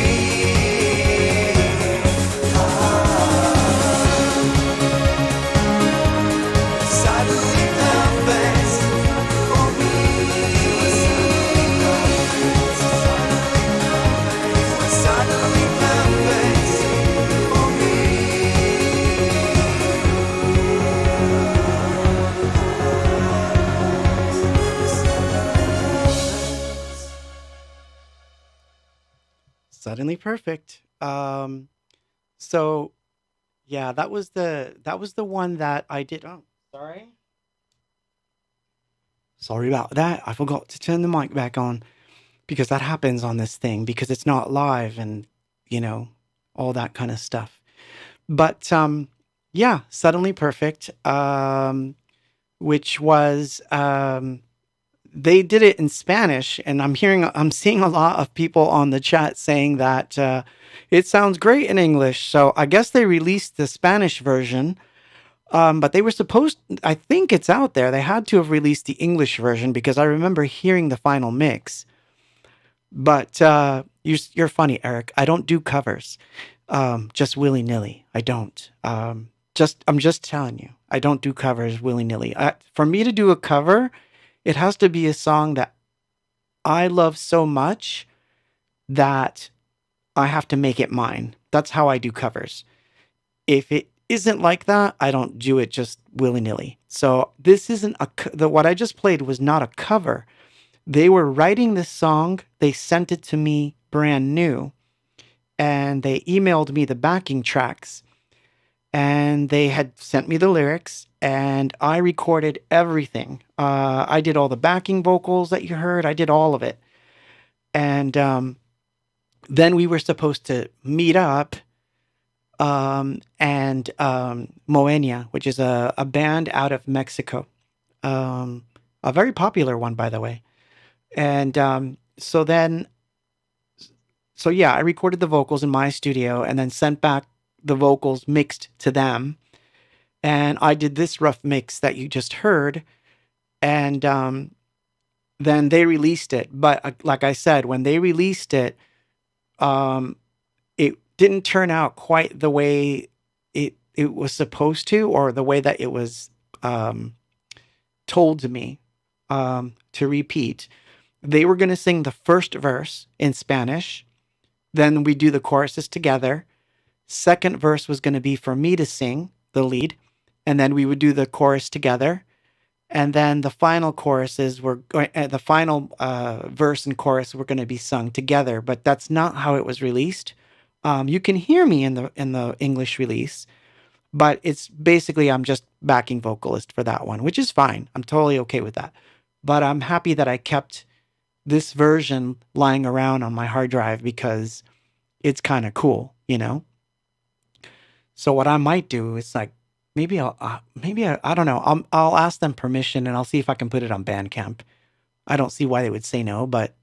Suddenly perfect for me. Suddenly perfect for me. Suddenly perfect. So yeah, that was the one that I did. Oh, sorry. Sorry about that. I forgot to turn the mic back on because that happens on this thing because it's not live and you know all that kind of stuff. But yeah, suddenly perfect. Which was they did it in Spanish, and I'm seeing a lot of people on the chat saying that it sounds great in English. So I guess they released the Spanish version, but they were supposed. I think it's out there. They had to have released the English version because I remember hearing the final mix. But you're funny, Eric. I don't do covers, just willy nilly. I don't. I'm just telling you, I don't do covers willy nilly. For me to do a cover, it has to be a song that I love so much that I have to make it mine. That's how I do covers. If it isn't like that, I don't do it just willy nilly. So this isn't what I just played was not a cover. They were writing this song. They sent it to me brand new, and they emailed me the backing tracks, and they had sent me the lyrics, and I recorded everything. I did all the backing vocals that you heard. I did all of it. And then we were supposed to meet up and Moenia, which is a band out of Mexico, a very popular one, by the way. And so yeah, I recorded the vocals in my studio and then sent back the vocals mixed to them. And I did this rough mix that you just heard. And then they released it. But like I said, when they released it, it didn't turn out quite the way it was supposed to, or the way that it was told to me to repeat. They were going to sing the first verse in Spanish. Then we do the choruses together. Second verse was going to be for me to sing the lead. And then we would do the chorus together. And then the final choruses the final verse and chorus were going to be sung together. But that's not how it was released. You can hear me in the English release, but it's basically I'm just backing vocalist for that one, which is fine. I'm totally okay with that. But I'm happy that I kept this version lying around on my hard drive because it's kind of cool, you know? So what I might do is like, I don't know. I'll ask them permission and I'll see if I can put it on Bandcamp. I don't see why they would say no, but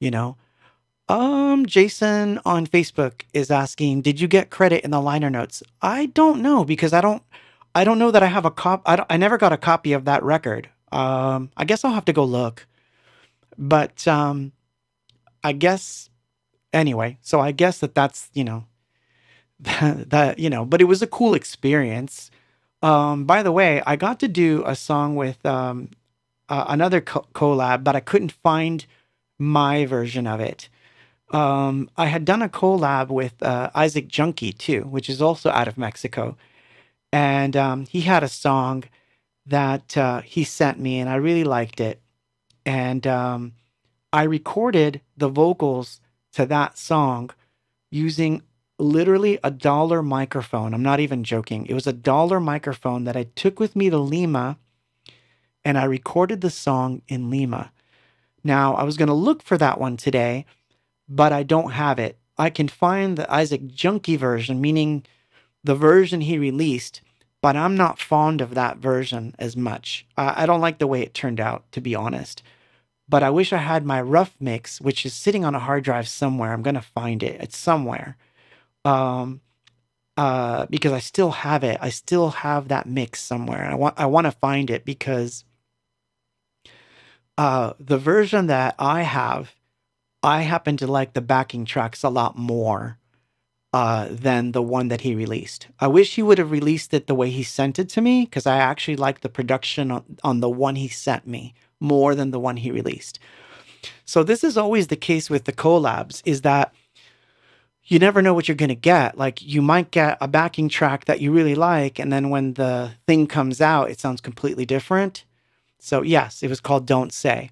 you know. Jason on Facebook is asking, did you get credit in the liner notes? I don't know because I don't know that I have a I never got a copy of that record. I guess I'll have to go look. But I guess anyway, so I guess that's, you know, that, you know, but it was a cool experience. By the way, I got to do a song with another collab, but I couldn't find my version of it. I had done a collab with Isaac Junkie too, which is also out of Mexico. And he had a song that he sent me and I really liked it. And I recorded the vocals to that song using literally a dollar microphone. I'm not even joking. It was a dollar microphone that I took with me to Lima, and I recorded the song in Lima. Now, I was going to look for that one today, but I don't have it. I can find the Isaac Junkie version, meaning the version he released, but I'm not fond of that version as much. I don't like the way it turned out, to be honest. But I wish I had my rough mix, which is sitting on a hard drive somewhere. I'm going to find it. It's somewhere. Um, because I still have it. I still have that mix somewhere. I want to find it because the version that I have, I happen to like the backing tracks a lot more than the one that he released. I wish he would have released it the way he sent it to me, because I actually like the production on the one he sent me more than the one he released. So this is always the case with the collabs, is that you never know what you're going to get. Like, you might get a backing track that you really like, and then when the thing comes out, it sounds completely different. So yes, it was called Don't Say.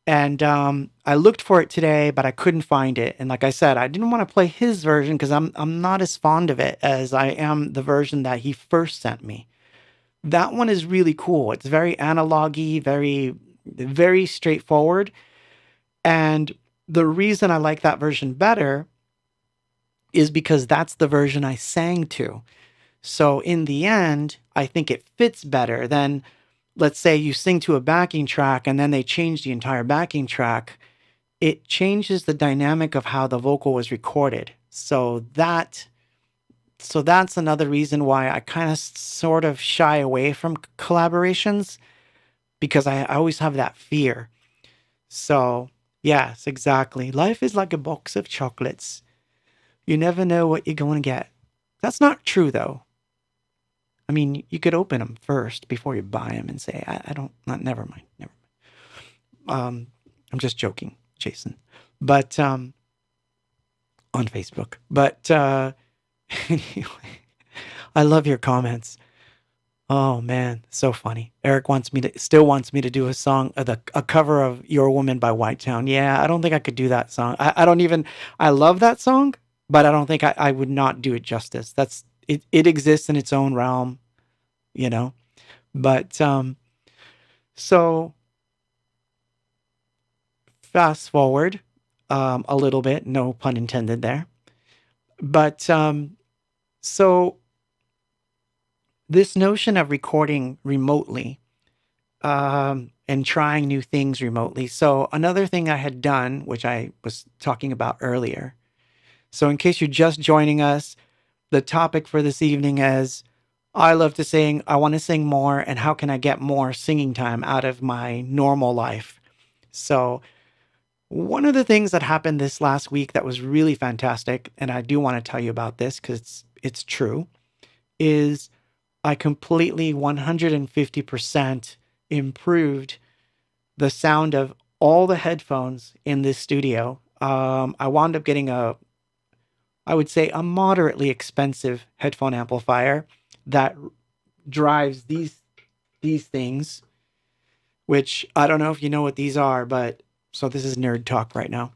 And I looked for it today, but I couldn't find it. And like I said, I didn't want to play his version because I'm not as fond of it as I am the version that he first sent me. That one is really cool. It's very analog-y, very straightforward. And the reason I like that version better is because that's the version I sang to. So in the end, I think it fits better than, let's say you sing to a backing track and then they change the entire backing track. It changes the dynamic of how the vocal was recorded. So that's another reason why I kind of sort of shy away from collaborations, because I always have that fear. So yes, exactly. Life is like a box of chocolates. You never know what you're going to get. That's not true, though. I mean, you could open them first before you buy them and say, never mind. I'm just joking, Jason. But, on Facebook. But, anyway, I love your comments. Oh man, so funny. Eric still wants me to do a song, a cover of Your Woman by Whitetown. Yeah, I don't think I could do that song. I love that song, but I don't think I would not do it justice. It exists in its own realm, you know. But so fast forward a little bit, no pun intended there. But so this notion of recording remotely and trying new things remotely. So another thing I had done, which I was talking about earlier. So in case you're just joining us, the topic for this evening is, I love to sing, I want to sing more, and how can I get more singing time out of my normal life? So one of the things that happened this last week that was really fantastic, and I do want to tell you about this because it's true, is I completely 150% improved the sound of all the headphones in this studio. I wound up getting I would say a moderately expensive headphone amplifier that drives these things, which I don't know if you know what these are, but so this is nerd talk right now.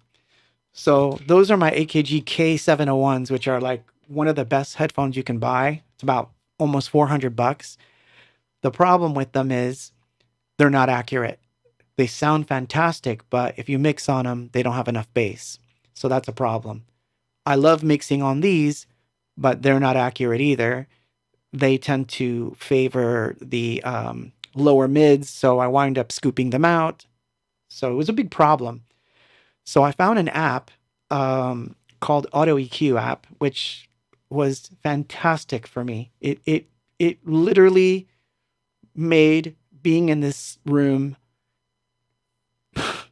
So those are my AKG K701s, which are like one of the best headphones you can buy. It's about almost $400. The problem with them is they're not accurate. They sound fantastic, but if you mix on them, they don't have enough bass. So that's a problem. I love mixing on these, but they're not accurate either. They tend to favor the lower mids, so I wind up scooping them out. So it was a big problem. So I found an app called Auto EQ app, which was fantastic for me. It literally made being in this room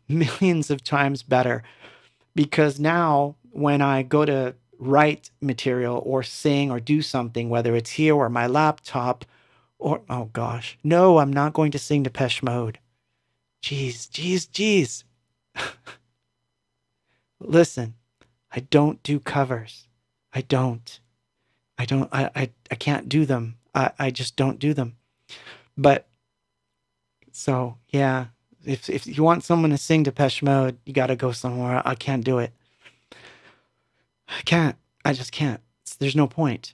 millions of times better, because now when I go to write material or sing or do something, whether it's here or my laptop, or, oh gosh, no, I'm not going to sing Depeche Mode. Jeez. Listen, I don't do covers. I can't do them. I just don't do them. But so yeah, if you want someone to sing Depeche Mode, you got to go somewhere. I can't do it. I just can't. There's no point.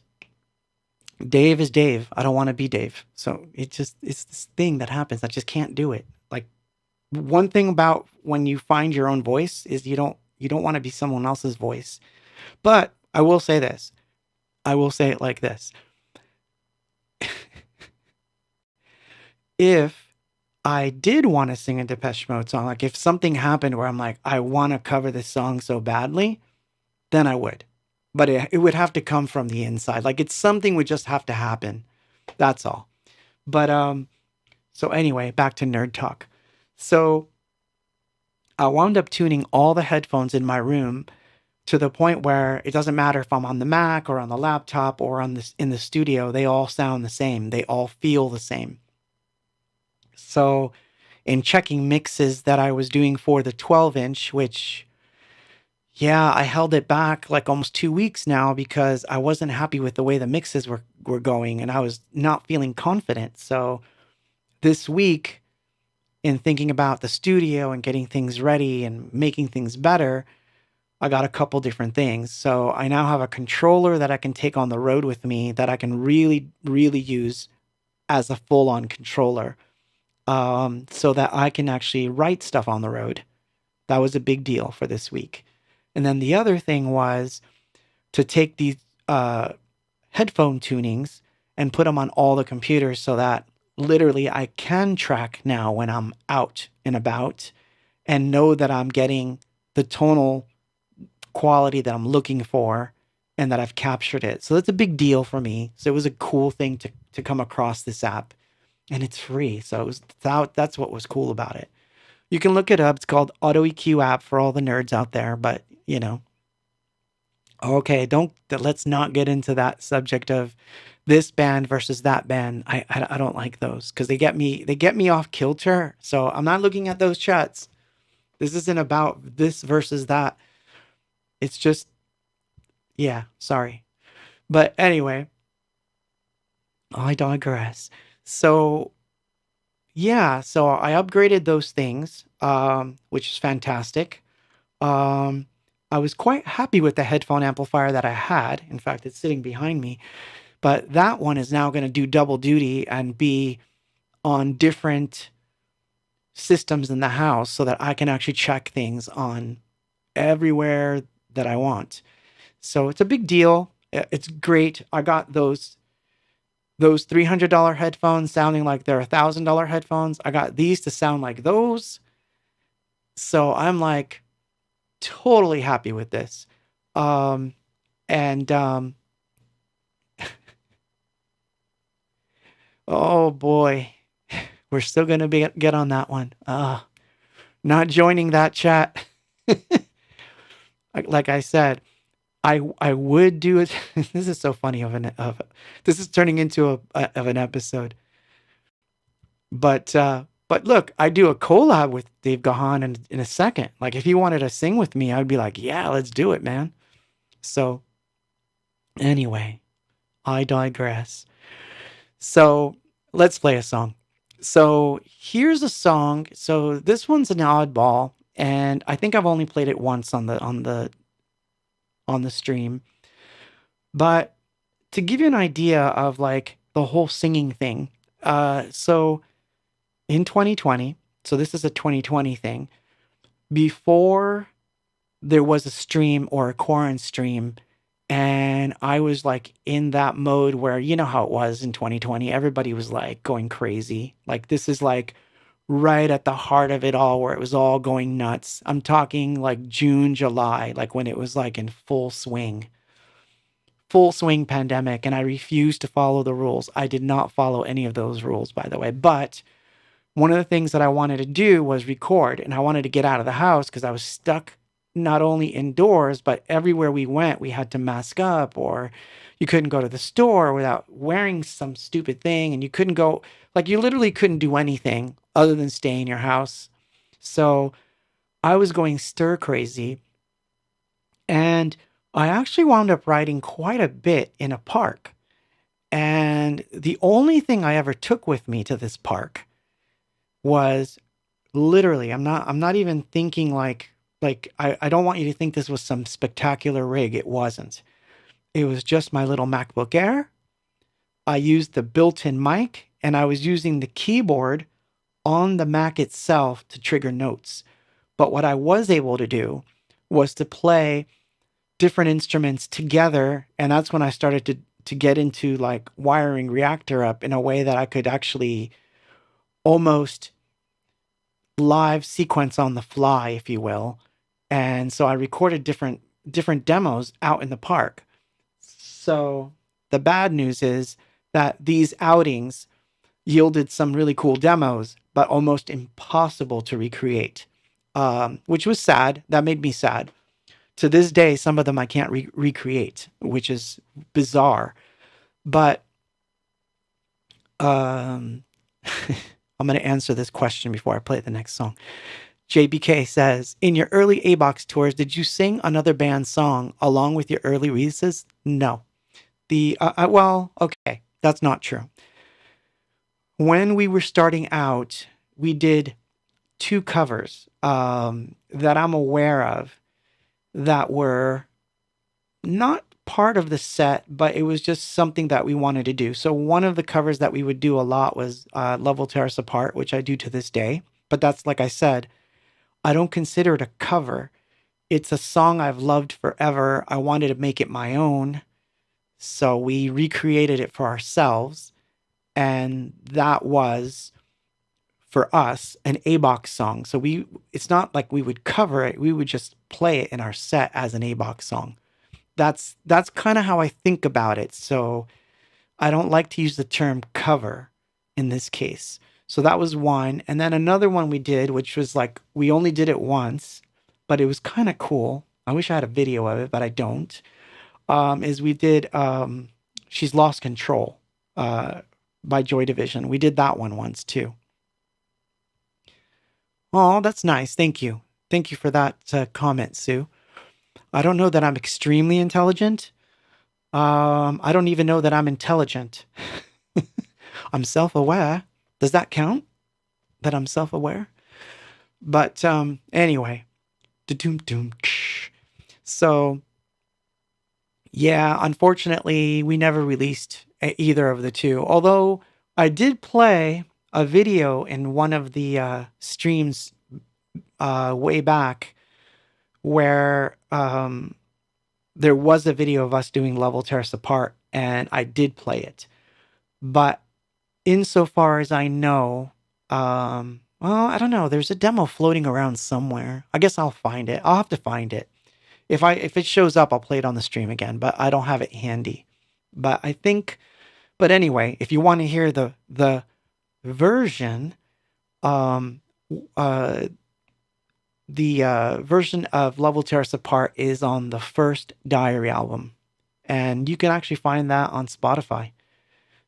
Dave is Dave. I don't want to be Dave. So it's this thing that happens. I just can't do it. Like, one thing about when you find your own voice is you don't want to be someone else's voice. But I will say this. I will say it like this. If I did want to sing a Depeche Mode song, like if something happened where I'm like, I want to cover this song so badly, then I would. but it would have to come from the inside. Like it's something would just have to happen. That's all. But so anyway, back to nerd talk. So I wound up tuning all the headphones in my room to the point where it doesn't matter if I'm on the Mac or on the laptop or on this in the studio, they all sound the same. They all feel the same. So in checking mixes that I was doing for the 12-inch, which yeah, I held it back like almost 2 weeks now because I wasn't happy with the way the mixes were going and I was not feeling confident. So this week, in thinking about the studio and getting things ready and making things better, I got a couple different things. So I now have a controller that I can take on the road with me that I can really, really use as a full-on controller, so that I can actually write stuff on the road. That was a big deal for this week. And then the other thing was to take these headphone tunings and put them on all the computers so that literally I can track now when I'm out and about and know that I'm getting the tonal quality that I'm looking for and that I've captured it. So that's a big deal for me. So it was a cool thing to come across this app, and it's free. So that's what was cool about it. You can look it up. It's called Auto EQ app for all the nerds out there, but you know, okay, let's not get into that subject of this band versus that band. I don't like those because they get me off kilter. So I'm not looking at those chats. This isn't about this versus that. It's just, yeah, sorry. But anyway, I digress. So yeah, so I upgraded those things, which is fantastic. I was quite happy with the headphone amplifier that I had. In fact, it's sitting behind me. But that one is now going to do double duty and be on different systems in the house so that I can actually check things on everywhere that I want. So it's a big deal. It's great. I got those $300 headphones sounding like they're $1,000 headphones. I got these to sound like those. So I'm like totally happy with this. And oh boy, we're still going to get on that one. Not joining that chat. Like I said, I would do it. This is so funny this is turning into an episode. But look, I do a collab with Dave Gahan in a second. Like if he wanted to sing with me, I'd be like, yeah, let's do it, man. So anyway, I digress. So let's play a song. So here's a song. So this one's an oddball, and I think I've only played it once on the stream. But to give you an idea of like the whole singing thing, so in 2020, so this is a 2020 thing, before there was a stream or a quaranstream, and I was like in that mode where, you know how it was in 2020, everybody was like going crazy. Like this is like right at the heart of it all where it was all going nuts. I'm talking like June, July, like when it was like in full swing pandemic, and I refused to follow the rules. I did not follow any of those rules, by the way. But one of the things that I wanted to do was record, and I wanted to get out of the house because I was stuck not only indoors, but everywhere we went, we had to mask up, or you couldn't go to the store without wearing some stupid thing, and you couldn't go, like you literally couldn't do anything other than stay in your house. So I was going stir crazy, and I actually wound up riding quite a bit in a park. And the only thing I ever took with me to this park was literally, I'm not even thinking like I don't want you to think this was some spectacular rig. It wasn't. It was just my little MacBook Air. I used the built-in mic, and I was using the keyboard on the Mac itself to trigger notes. But what I was able to do was to play different instruments together, and that's when I started to get into like wiring Reactor up in a way that I could actually almost live sequence on the fly, if you will. And so I recorded different different demos out in the park. So the bad news is that these outings yielded some really cool demos, but almost impossible to recreate, which was sad. That made me sad. To this day, some of them I can't recreate, which is bizarre. But I'm going to answer this question before I play the next song. JBK says, in your early ABOX tours, did you sing another band's song along with your early releases? No. Well, okay, that's not true. When we were starting out, we did 2 covers that I'm aware of that were not part of the set, but it was just something that we wanted to do. So one of the covers that we would do a lot was Level Tear Us Apart, which I do to this day. But that's, like I said, I don't consider it a cover. It's a song I've loved forever. I wanted to make it my own. So we recreated it for ourselves. And that was, for us, an ABOX song. So it's not like we would cover it. We would just play it in our set as an ABOX song. That's kind of how I think about it. So I don't like to use the term cover in this case. So that was one. And then another one we did, which was like, we only did it once, but it was kind of cool. I wish I had a video of it, but I don't. Is we did She's Lost Control by Joy Division. We did that one once too. Oh, that's nice. Thank you. Thank you for that comment, Sue. I don't know that I'm extremely intelligent. I don't even know that I'm intelligent. I'm self-aware. Does that count? That I'm self-aware? But anyway. So, yeah, unfortunately, we never released either of the 2. Although I did play a video in one of the streams way back where there was a video of us doing Level Tear Us Apart, and I did play it. But insofar as I know, well, I don't know. There's a demo floating around somewhere. I guess I'll find it. I'll have to find it. If it shows up, I'll play it on the stream again, but I don't have it handy. But anyway, if you want to hear the version, the version of Level Tear Us Apart is on the first Diary album. And you can actually find that on Spotify.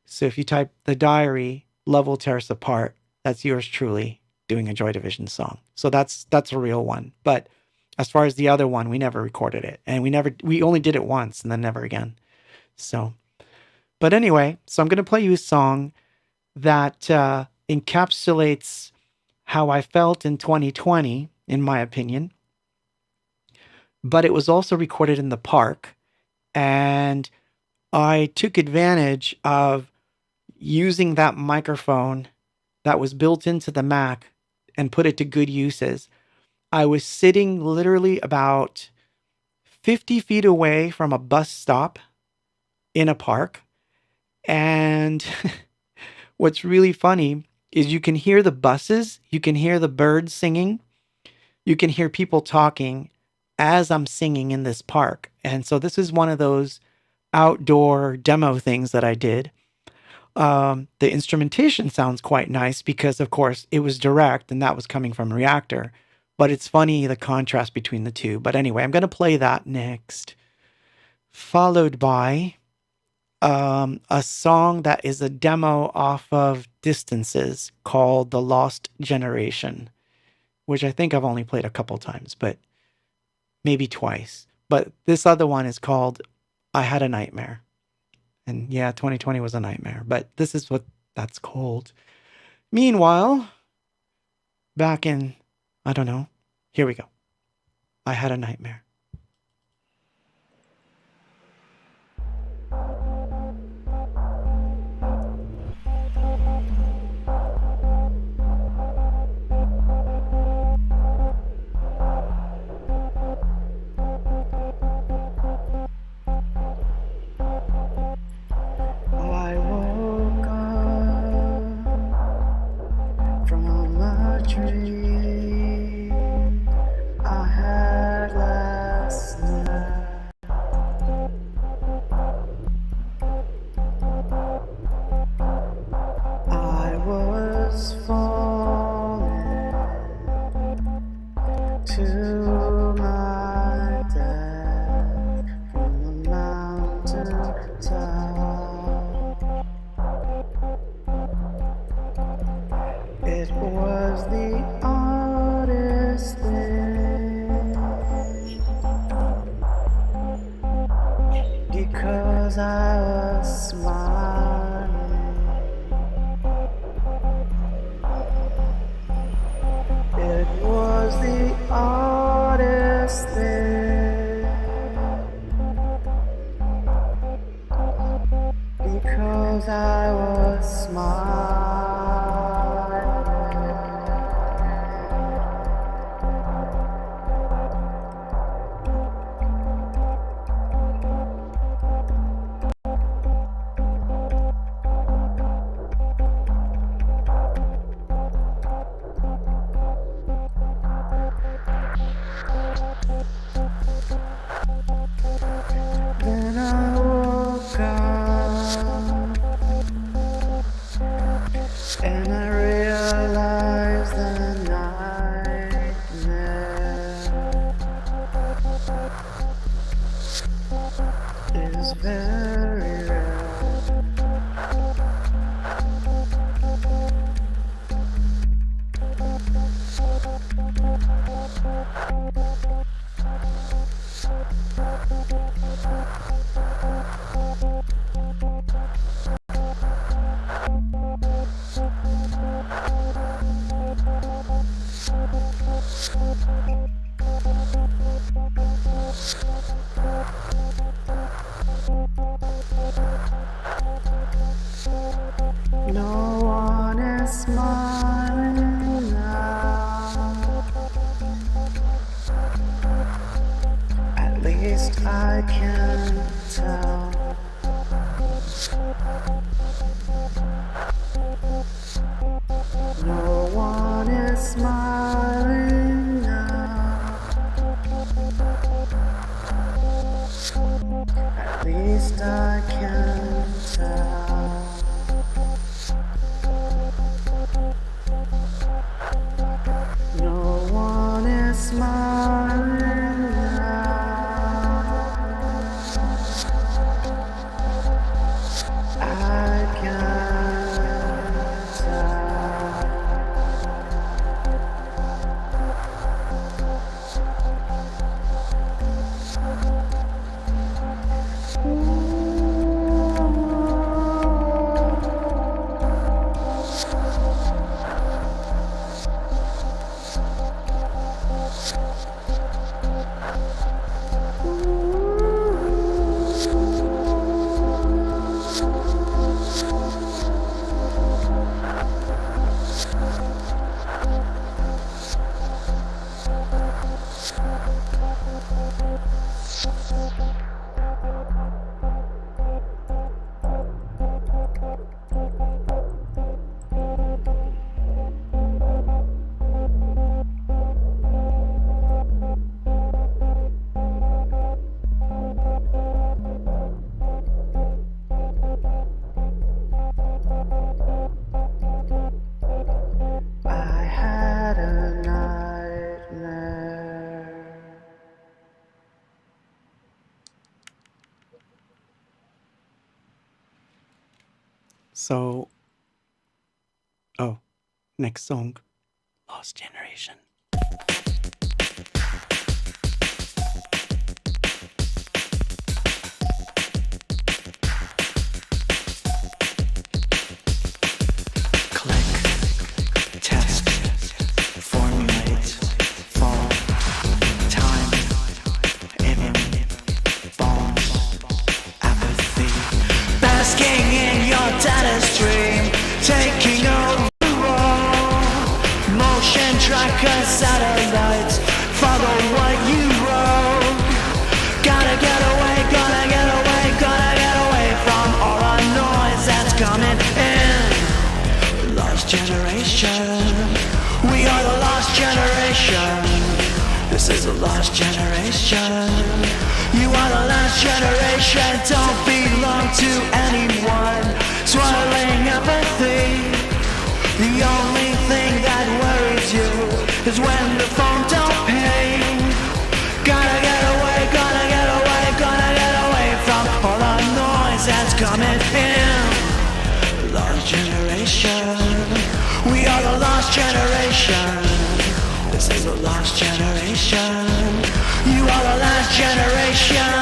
So if you type The Diary, Level Tear Us Apart, that's yours truly doing a Joy Division song. So that's a real one. But as far as the other one, we never recorded it. And we only did it once and then never again. So, but anyway, so I'm going to play you a song that encapsulates how I felt in 2020, in my opinion. But it was also recorded in the park. And I took advantage of using that microphone that was built into the Mac and put it to good uses. I was sitting literally about 50 feet away from a bus stop in a park. And what's really funny is you can hear the buses, you can hear the birds singing, you can hear people talking as I'm singing in this park. And so this is one of those outdoor demo things that I did. The instrumentation sounds quite nice because, of course, it was direct and that was coming from Reactor. But it's funny, the contrast between the two. But anyway, I'm going to play that next. Followed by a song that is a demo off of Distances called The Lost Generation, which I think I've only played a couple times, but maybe twice. But this other one is called I Had a Nightmare. And yeah, 2020 was a nightmare, but this is what that's called. Meanwhile, back in, I don't know, here we go. I Had a Nightmare. I woke up from a dream I had last 'cause I was Then I woke up and I realized the nightmare is very rare. No one is smiling now. At least I can tell. No one is smiling now. At least I can tell. No one is smiling now. I can tell. I had a nightmare. So, oh, next song, Lost Generation. Click, test, formulate, fall, time, even, bombs, apathy. Basking in your data stream, taking over. Motion tracker satellites, follow what you wrote. Gotta get away, gotta get away, gotta get away from all our noise that's coming in. Lost generation, we are the lost generation. This is the lost generation. You are the last generation, don't belong to anyone. Swirling apathy. The only thing that worries you is when the phone don't pay. Gotta get away, gotta get away, gotta get away from all the noise that's coming in. Lost generation, we are the lost generation. This is the lost generation. You are the last generation.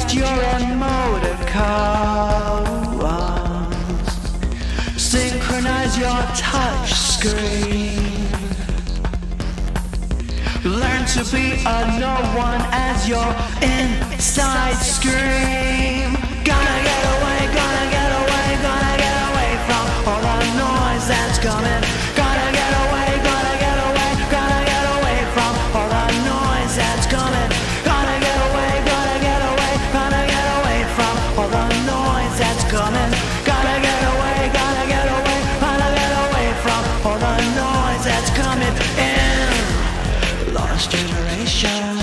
Synchronize your emoticons. Synchronize your touch screen. Learn to be a no one as your inside scream. Gonna get away, gonna get away, gonna get away from all the noise that's coming. Gonna get away, gonna get away, gonna get away from all the noise that's coming. Gonna get away, gonna get away, gonna get away from all the noise that's coming. Gonna get away, gonna get away, gonna get away from all the noise that's coming in. Lost generation.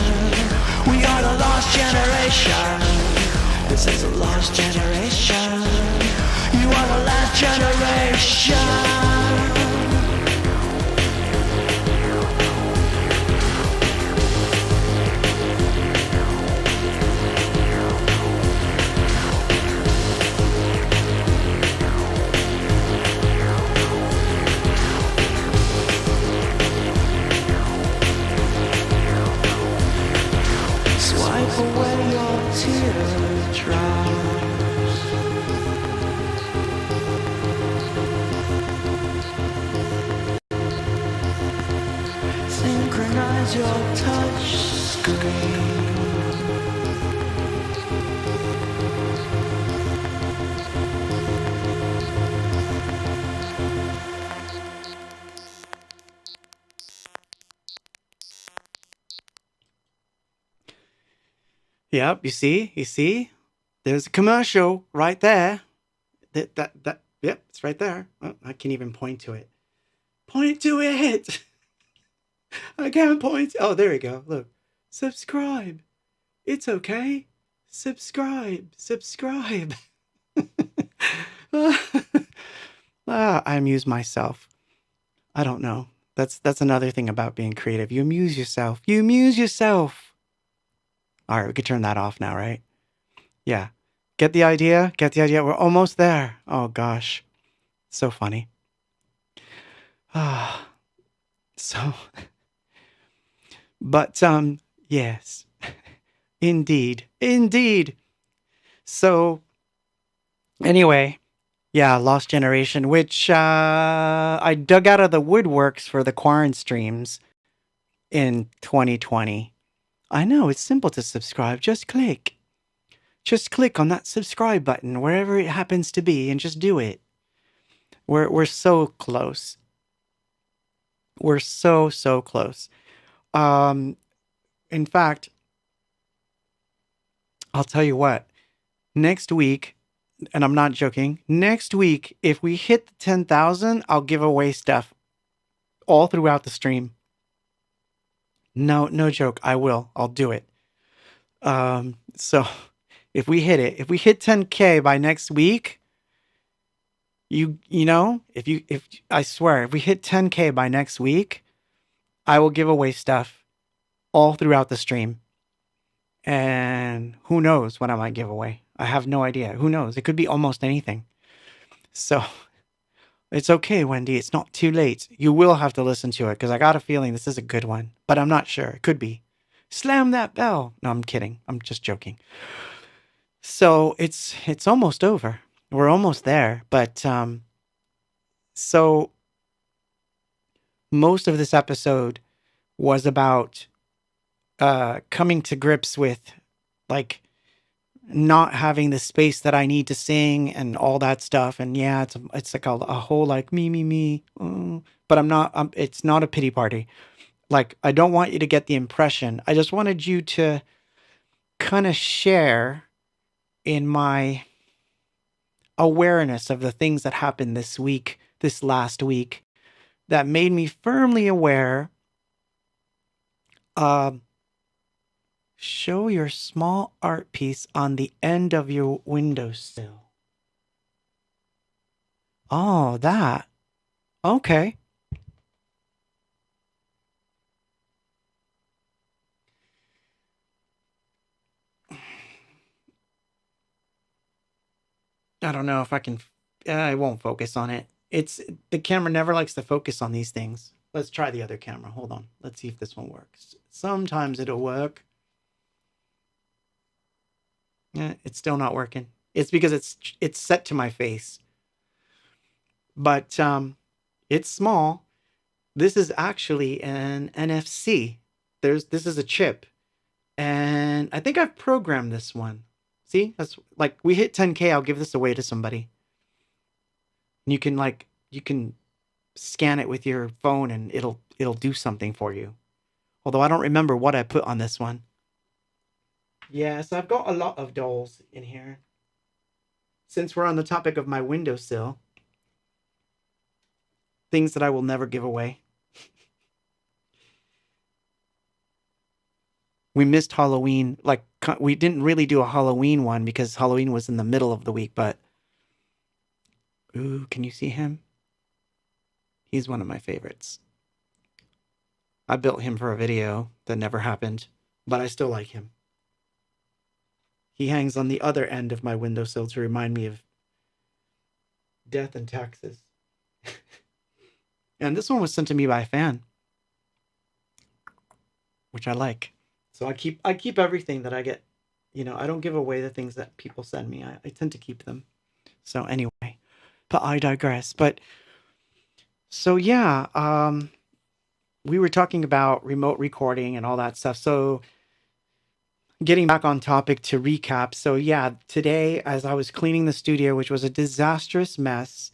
We are the lost generation. This is a lost generation. You are the last generation. Swipe away your teardrops. Synchronize your touch screen. Yep, you see? There's a commercial right there. Yep, it's right there. Oh, I can't even point to it. Point to it! I can't point. Oh, there we go. Look. Subscribe. It's okay. Subscribe. I amuse myself. I don't know. That's another thing about being creative. You amuse yourself. All right, we could turn that off now, right? Yeah. Get the idea? We're almost there. Oh, gosh. So funny. But, yes. Indeed. So, anyway, yeah, Lost Generation, which I dug out of the woodworks for the quaranstreams in 2020. I know, it's simple to subscribe. Just click on that subscribe button wherever it happens to be and just do it. We're so close. We're so close. In fact, I'll tell you what. Next week, and I'm not joking, next week, if we hit the 10,000, I'll give away stuff all throughout the stream. No joke. I will. I'll do it. So if we hit 10K by next week, you know, if I swear, if we hit 10K by next week, I will give away stuff all throughout the stream. And who knows what I might give away? I have no idea. Who knows? It could be almost anything. So it's okay, Wendy. It's not too late. You will have to listen to it because I got a feeling this is a good one, but I'm not sure. It could be. Slam that bell. No, I'm kidding. I'm just joking. So it's almost over. We're almost there. But so most of this episode was about coming to grips with like not having the space that I need to sing and all that stuff. And yeah, it's like a whole like me. But it's not a pity party. Like, I don't want you to get the impression. I just wanted you to kind of share in my awareness of the things that happened this last week, that made me firmly aware. Show your small art piece on the end of your windowsill. Oh, that. Okay. I don't know if I can. I won't focus on it. The camera never likes to focus on these things. Let's try the other camera. Hold on. Let's see if this one works. Sometimes it'll work. It's still not working. It's because it's set to my face. But it's small. This is actually an NFC. This is a chip. And I think I've programmed this one. See? That's like we hit 10K, I'll give this away to somebody. And you can scan it with your phone and it'll do something for you. Although I don't remember what I put on this one. Yeah, so I've got a lot of dolls in here. Since we're on the topic of my windowsill, things that I will never give away. We missed Halloween. Like, we didn't really do a Halloween one because Halloween was in the middle of the week, but... Ooh, can you see him? He's one of my favorites. I built him for a video that never happened, but I still like him. He hangs on the other end of my windowsill to remind me of death and taxes. And this one was sent to me by a fan, which I like. So I keep everything that I get. You know, I don't give away the things that people send me. I tend to keep them. So anyway, but I digress. But so yeah, we were talking about remote recording and all that stuff. So getting back on topic to recap. So yeah, today as I was cleaning the studio, which was a disastrous mess,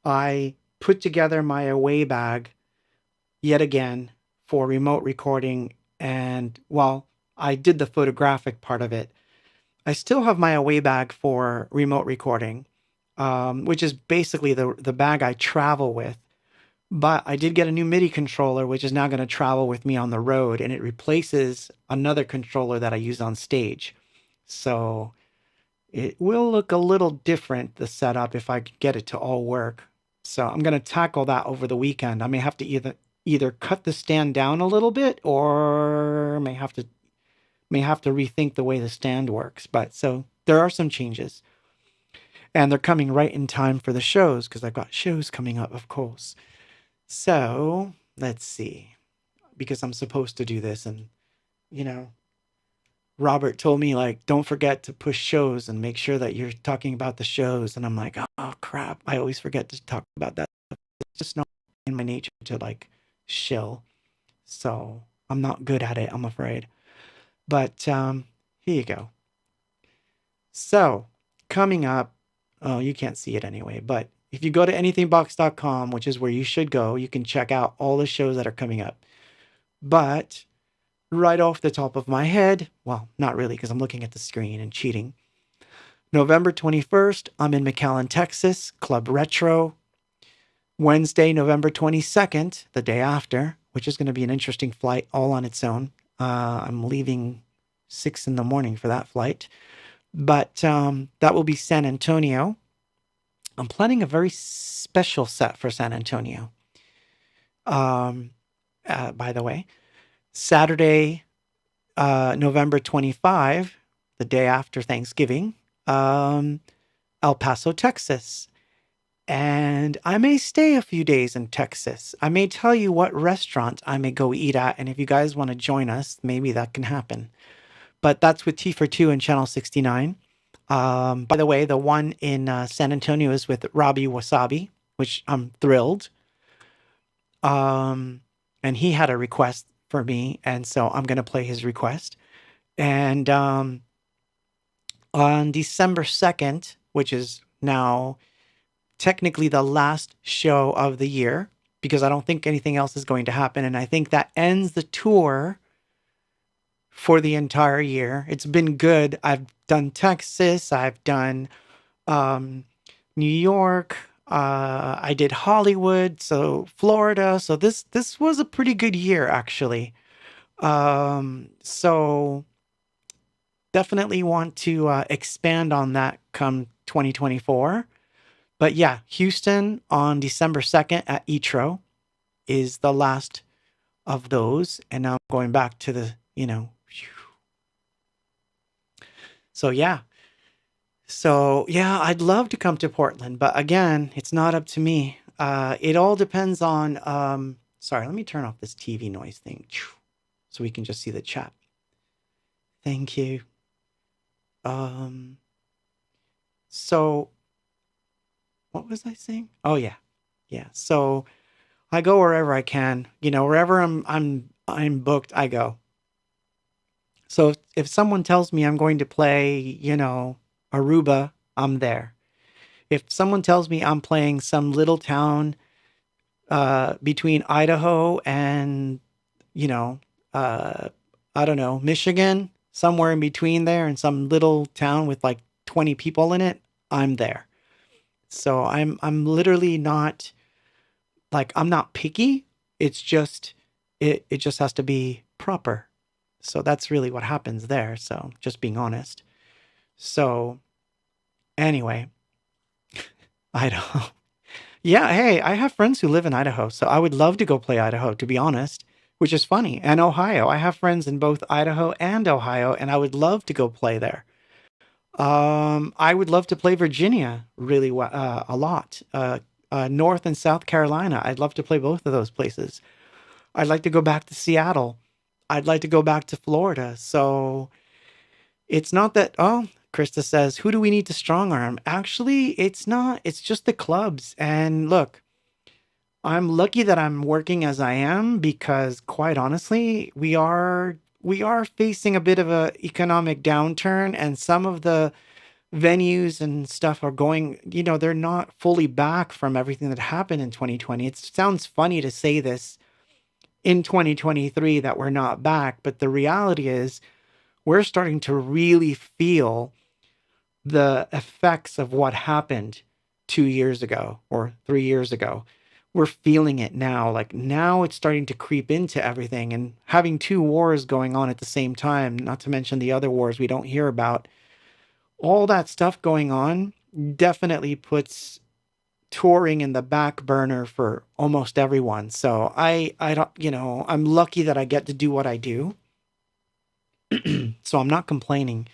I put together my away bag yet again for remote recording. And while I did the photographic part of it, I still have my away bag for remote recording, which is basically the bag I travel with. But I did get a new MIDI controller, which is now going to travel with me on the road, and it replaces another controller that I use on stage. So it will look a little different, the setup, if I get it to all work. So I'm going to tackle that over the weekend. I may have to either cut the stand down a little bit or may have to rethink the way the stand works. But so there are some changes. And they're coming right in time for the shows because I've got shows coming up, of course. So let's see, because I'm supposed to do this, and you know, Robert told me, like, don't forget to push shows and make sure that you're talking about the shows. And I'm like, oh crap, I always forget to talk about that. It's just not in my nature to like shill. So I'm not good at it, I'm afraid. But here you go. So coming up, oh, you can't see it anyway, but if you go to anythingbox.com, which is where you should go, you can check out all the shows that are coming up. But right off the top of my head, well, not really, because I'm looking at the screen and cheating. November 21st, I'm in McAllen, Texas, Club Retro. Wednesday, November 22nd, the day after, which is going to be an interesting flight all on its own. I'm leaving 6 in the morning for that flight. But that will be San Antonio. I'm planning a very special set for San Antonio. By the way, Saturday, November 25, the day after Thanksgiving, El Paso, Texas. And I may stay a few days in Texas. I may tell you what restaurant I may go eat at. And if you guys want to join us, maybe that can happen. But that's with T for Two and Channel 69. By the way, the one in San Antonio is with Robbie Wasabi, which I'm thrilled. And he had a request for me, and so I'm going to play his request. And on December 2nd, which is now technically the last show of the year, because I don't think anything else is going to happen, and I think that ends the tour for the entire year. It's been good. I've done Texas. I've done New York. I did Hollywood. So Florida. So this was a pretty good year, actually. So definitely want to expand on that come 2024. But yeah, Houston on December 2nd at Etro is the last of those. And now I'm going back to the, So yeah, I'd love to come to Portland, but again, it's not up to me. It all depends on, sorry, let me turn off this TV noise thing so we can just see the chat. Thank you. So what was I saying? Oh yeah. Yeah. So I go wherever I can, wherever I'm booked, I go. So if someone tells me I'm going to play, Aruba, I'm there. If someone tells me I'm playing some little town between Idaho and, you know, uh, I don't know, Michigan, somewhere in between there, in some little town with like 20 people in it, I'm there. So I'm literally not like I'm not picky. It's just it just has to be proper. So that's really what happens there. So just being honest. So anyway, Idaho. Yeah, hey, I have friends who live in Idaho, so I would love to go play Idaho, to be honest, which is funny. And Ohio. I have friends in both Idaho and Ohio, and I would love to go play there. I would love to play Virginia really a lot. North and South Carolina. I'd love to play both of those places. I'd like to go back to Seattle. I'd like to go back to Florida. So it's not that, oh, Krista says, who do we need to strong arm? Actually, it's not. It's just the clubs. And look, I'm lucky that I'm working as I am because quite honestly, we are facing a bit of a economic downturn and some of the venues and stuff are going, they're not fully back from everything that happened in 2020. It sounds funny to say this in 2023 that we're not back, but the reality is we're starting to really feel the effects of what happened 2 years ago or 3 years ago. We're feeling it now. Like now it's starting to creep into everything and having two wars going on at the same time, not to mention the other wars we don't hear about. All that stuff going on definitely puts touring in the back burner for almost everyone. So I don't, I'm lucky that I get to do what I do. So I'm not complaining.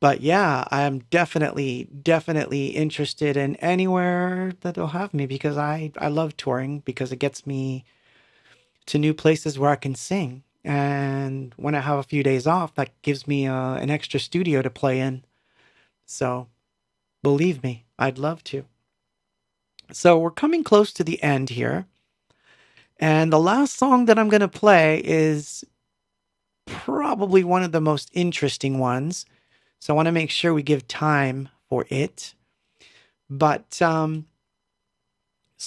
But yeah, I am definitely interested in anywhere that they'll have me because I love touring because it gets me to new places where I can sing. And when I have a few days off, that gives me an extra studio to play in. So believe me, I'd love to. So we're coming close to the end here. And the last song that I'm going to play is probably one of the most interesting ones. So I want to make sure we give time for it. But so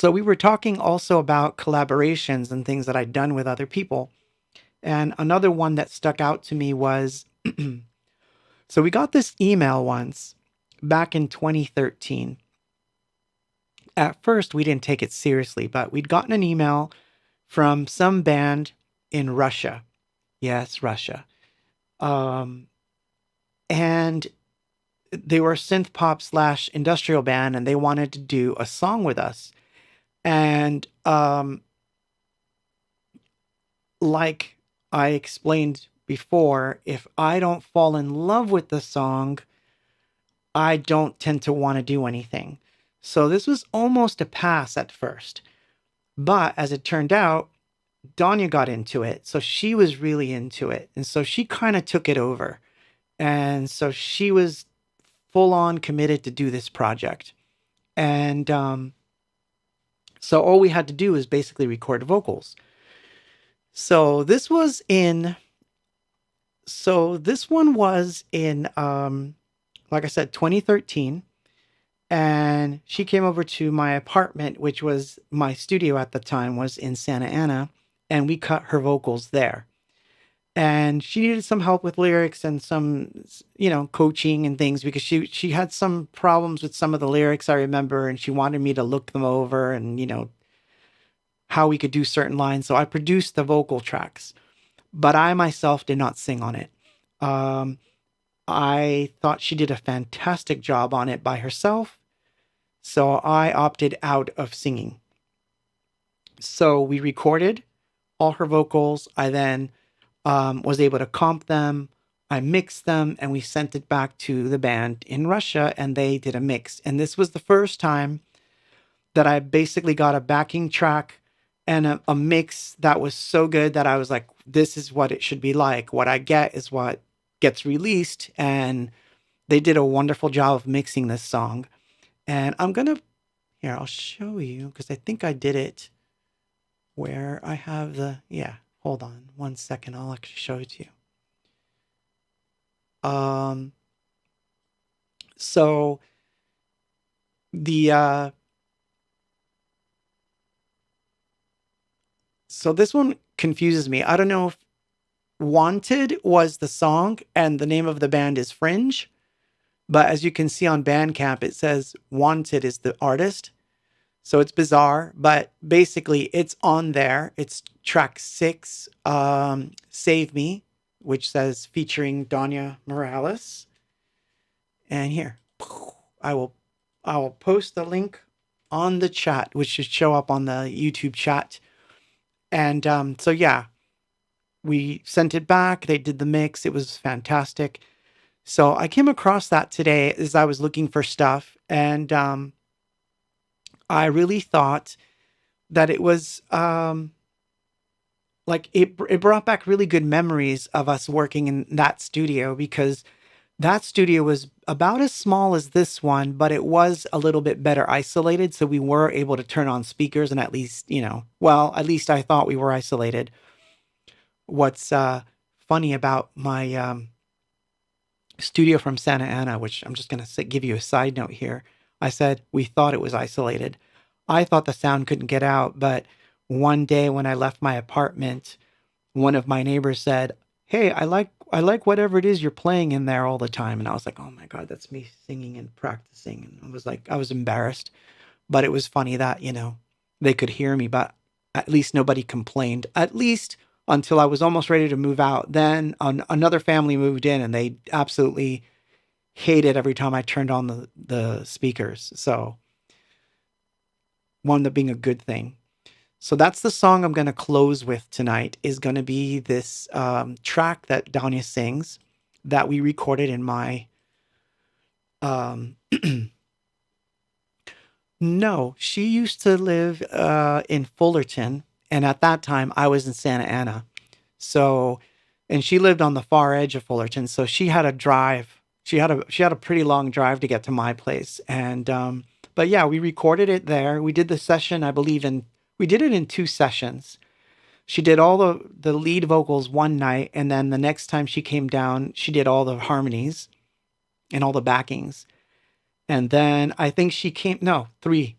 we were talking also about collaborations and things that I'd done with other people. And another one that stuck out to me was, so we got this email once back in 2013. At first, we didn't take it seriously, but we'd gotten an email from some band in Russia. Yes, Russia. And they were a synth pop / industrial band, and they wanted to do a song with us. And like I explained before, if I don't fall in love with the song, I don't tend to want to do anything. So this was almost a pass at first. But as it turned out, Danya got into it. So she was really into it. And so she kind of took it over. And so she was full on committed to do this project. And so all we had to do was basically record vocals. So this one was in, like I said, 2013. And she came over to my apartment, which was my studio at the time, was in Santa Ana. And we cut her vocals there. And she needed some help with lyrics and some, coaching and things because she had some problems with some of the lyrics, I remember, and she wanted me to look them over and, how we could do certain lines. So I produced the vocal tracks, but I myself did not sing on it. I thought she did a fantastic job on it by herself. So I opted out of singing. So we recorded all her vocals. I then was able to comp them. I mixed them and we sent it back to the band in Russia and they did a mix. And this was the first time that I basically got a backing track and a mix that was so good that I was like, this is what it should be like. What I get is what gets released. And They did a wonderful job of mixing this song. And I'm going to, here, I'll show you because I think I did it where I have yeah, hold on 1 second. I'll actually show it to you. So so this one confuses me. I don't know if Wanted was the song and the name of the band is Fringe. But as you can see on Bandcamp, it says Wanted is the artist. So it's bizarre, but basically it's on there. It's track 6, Save Me, which says featuring Danya Morales. And here, I will post the link on the chat, which should show up on the YouTube chat. And so yeah, we sent it back. They did the mix. It was fantastic. So I came across that today as I was looking for stuff, and I really thought that it was like it brought back really good memories of us working in that studio, because that studio was about as small as this one, but it was a little bit better isolated. So we were able to turn on speakers and at least, at least I thought we were isolated. What's funny about my studio from Santa Ana, which I'm just going to give you a side note here. I said we thought it was isolated. I thought the sound couldn't get out, but one day when I left my apartment, one of my neighbors said, "Hey, I like whatever it is you're playing in there all the time." And I was like, "Oh my God, that's me singing and practicing." And I was embarrassed, but it was funny that, they could hear me, but at least nobody complained, at least until I was almost ready to move out. Then another family moved in and they absolutely hated every time I turned on the speakers. So wound up being a good thing. So that's the song I'm going to close with tonight, is going to be this track that Danya sings that we recorded in my... No, she used to live in Fullerton. And at that time, I was in Santa Ana. So, and she lived on the far edge of Fullerton. So she had a drive. She had a pretty long drive to get to my place. And, but yeah, we recorded it there. We did the session, I believe we did it in 2 sessions. She did all the lead vocals one night. And then the next time she came down, she did all the harmonies and all the backings. And then I think 3.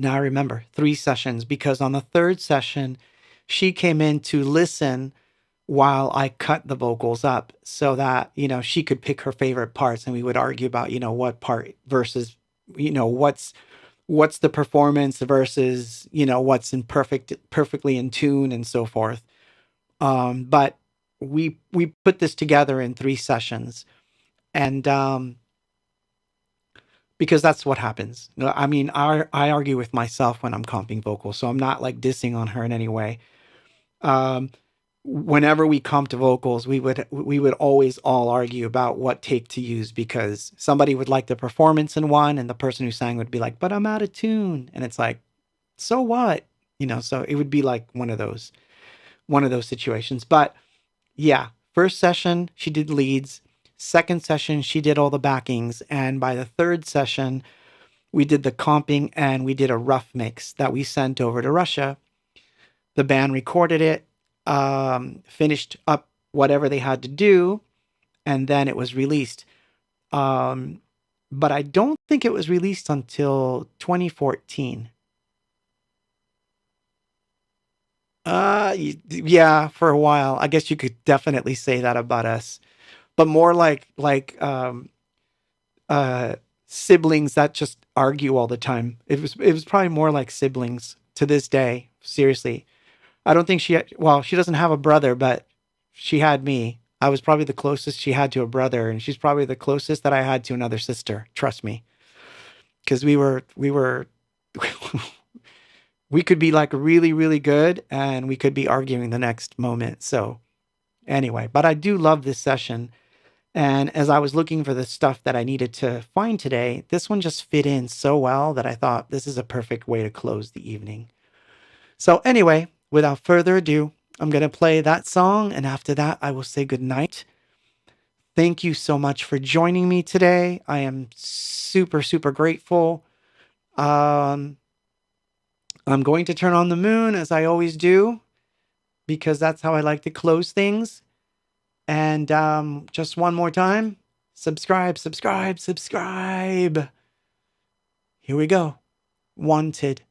Now I remember 3 sessions, because on the 3rd session, she came in to listen while I cut the vocals up so that, she could pick her favorite parts, and we would argue about, what part versus, what's the performance versus, what's perfectly in tune and so forth. But we put this together in 3 sessions, and because that's what happens. I mean, I argue with myself when I'm comping vocals, so I'm not like dissing on her in any way. Whenever we comped vocals, we would always all argue about what take to use, because somebody would like the performance in one, and the person who sang would be like, "But I'm out of tune," and it's like, so what? So it would be like one of those situations. But yeah, first session she did leads. Second session, she did all the backings. And by the 3rd session, we did the comping, and we did a rough mix that we sent over to Russia. The band recorded it, finished up whatever they had to do, and then it was released. But I don't think it was released until 2014. Yeah, for a while. I guess you could definitely say that about us. But more like siblings that just argue all the time. It was probably more like siblings to this day. Seriously, I don't think she doesn't have a brother, but she had me. I was probably the closest she had to a brother, and she's probably the closest that I had to another sister. Trust me, because we were we could be like really, really good, and we could be arguing the next moment. So anyway, but I do love this session. And as I was looking for the stuff that I needed to find today, this one just fit in so well that I thought this is a perfect way to close the evening. So anyway, without further ado, I'm going to play that song, and after that, I will say good night. Thank you so much for joining me today. I am super, super grateful. I'm going to turn on the moon as I always do, because that's how I like to close things. And just one more time, subscribe, subscribe, subscribe. Here we go. Wanted.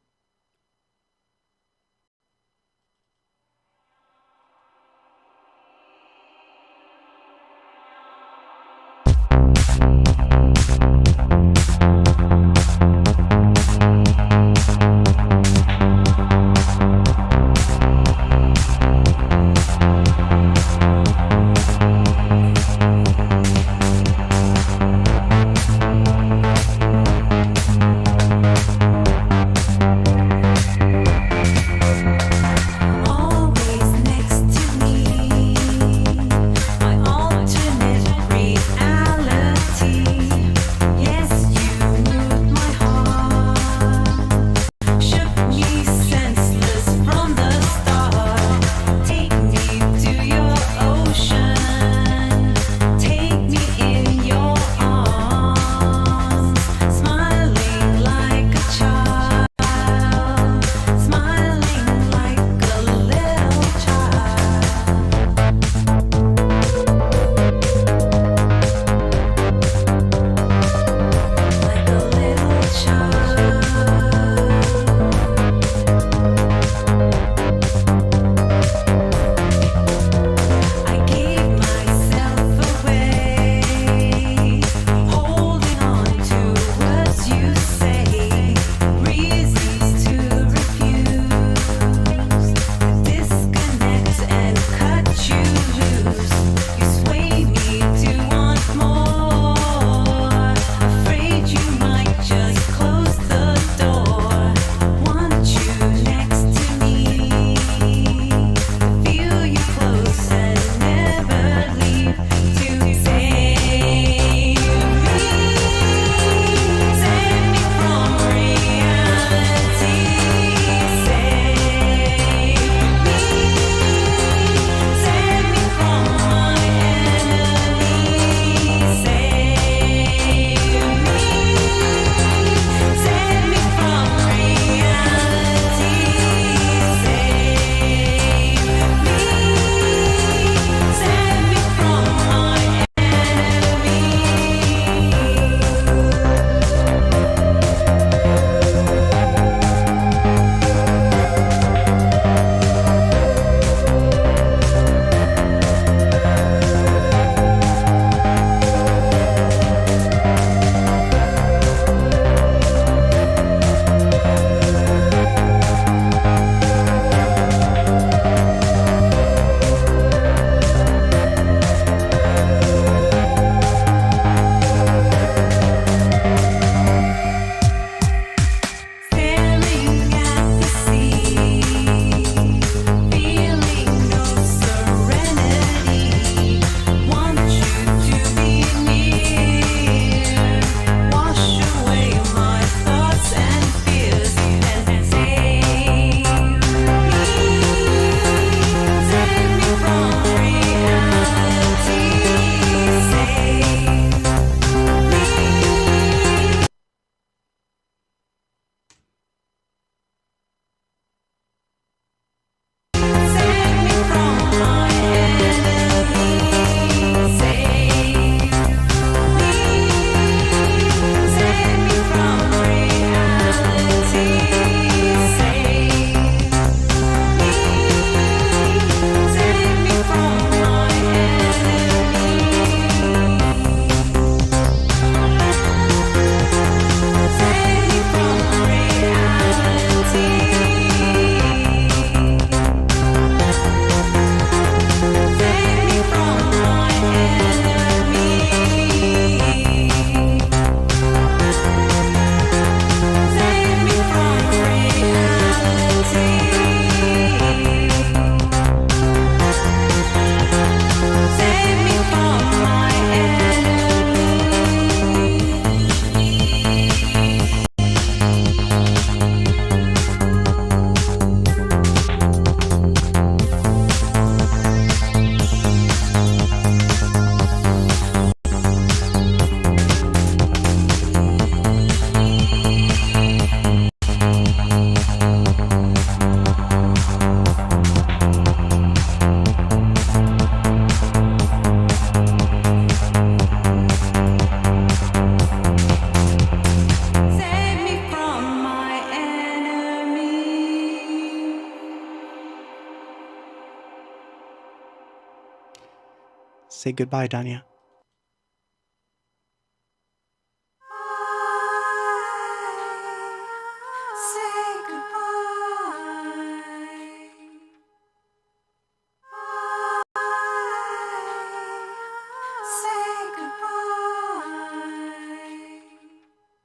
Say goodbye, Danya.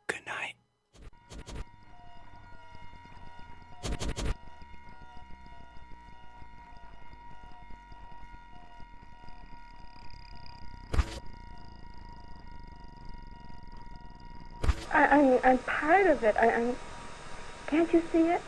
Good night. I'm part of it. Can't you see it?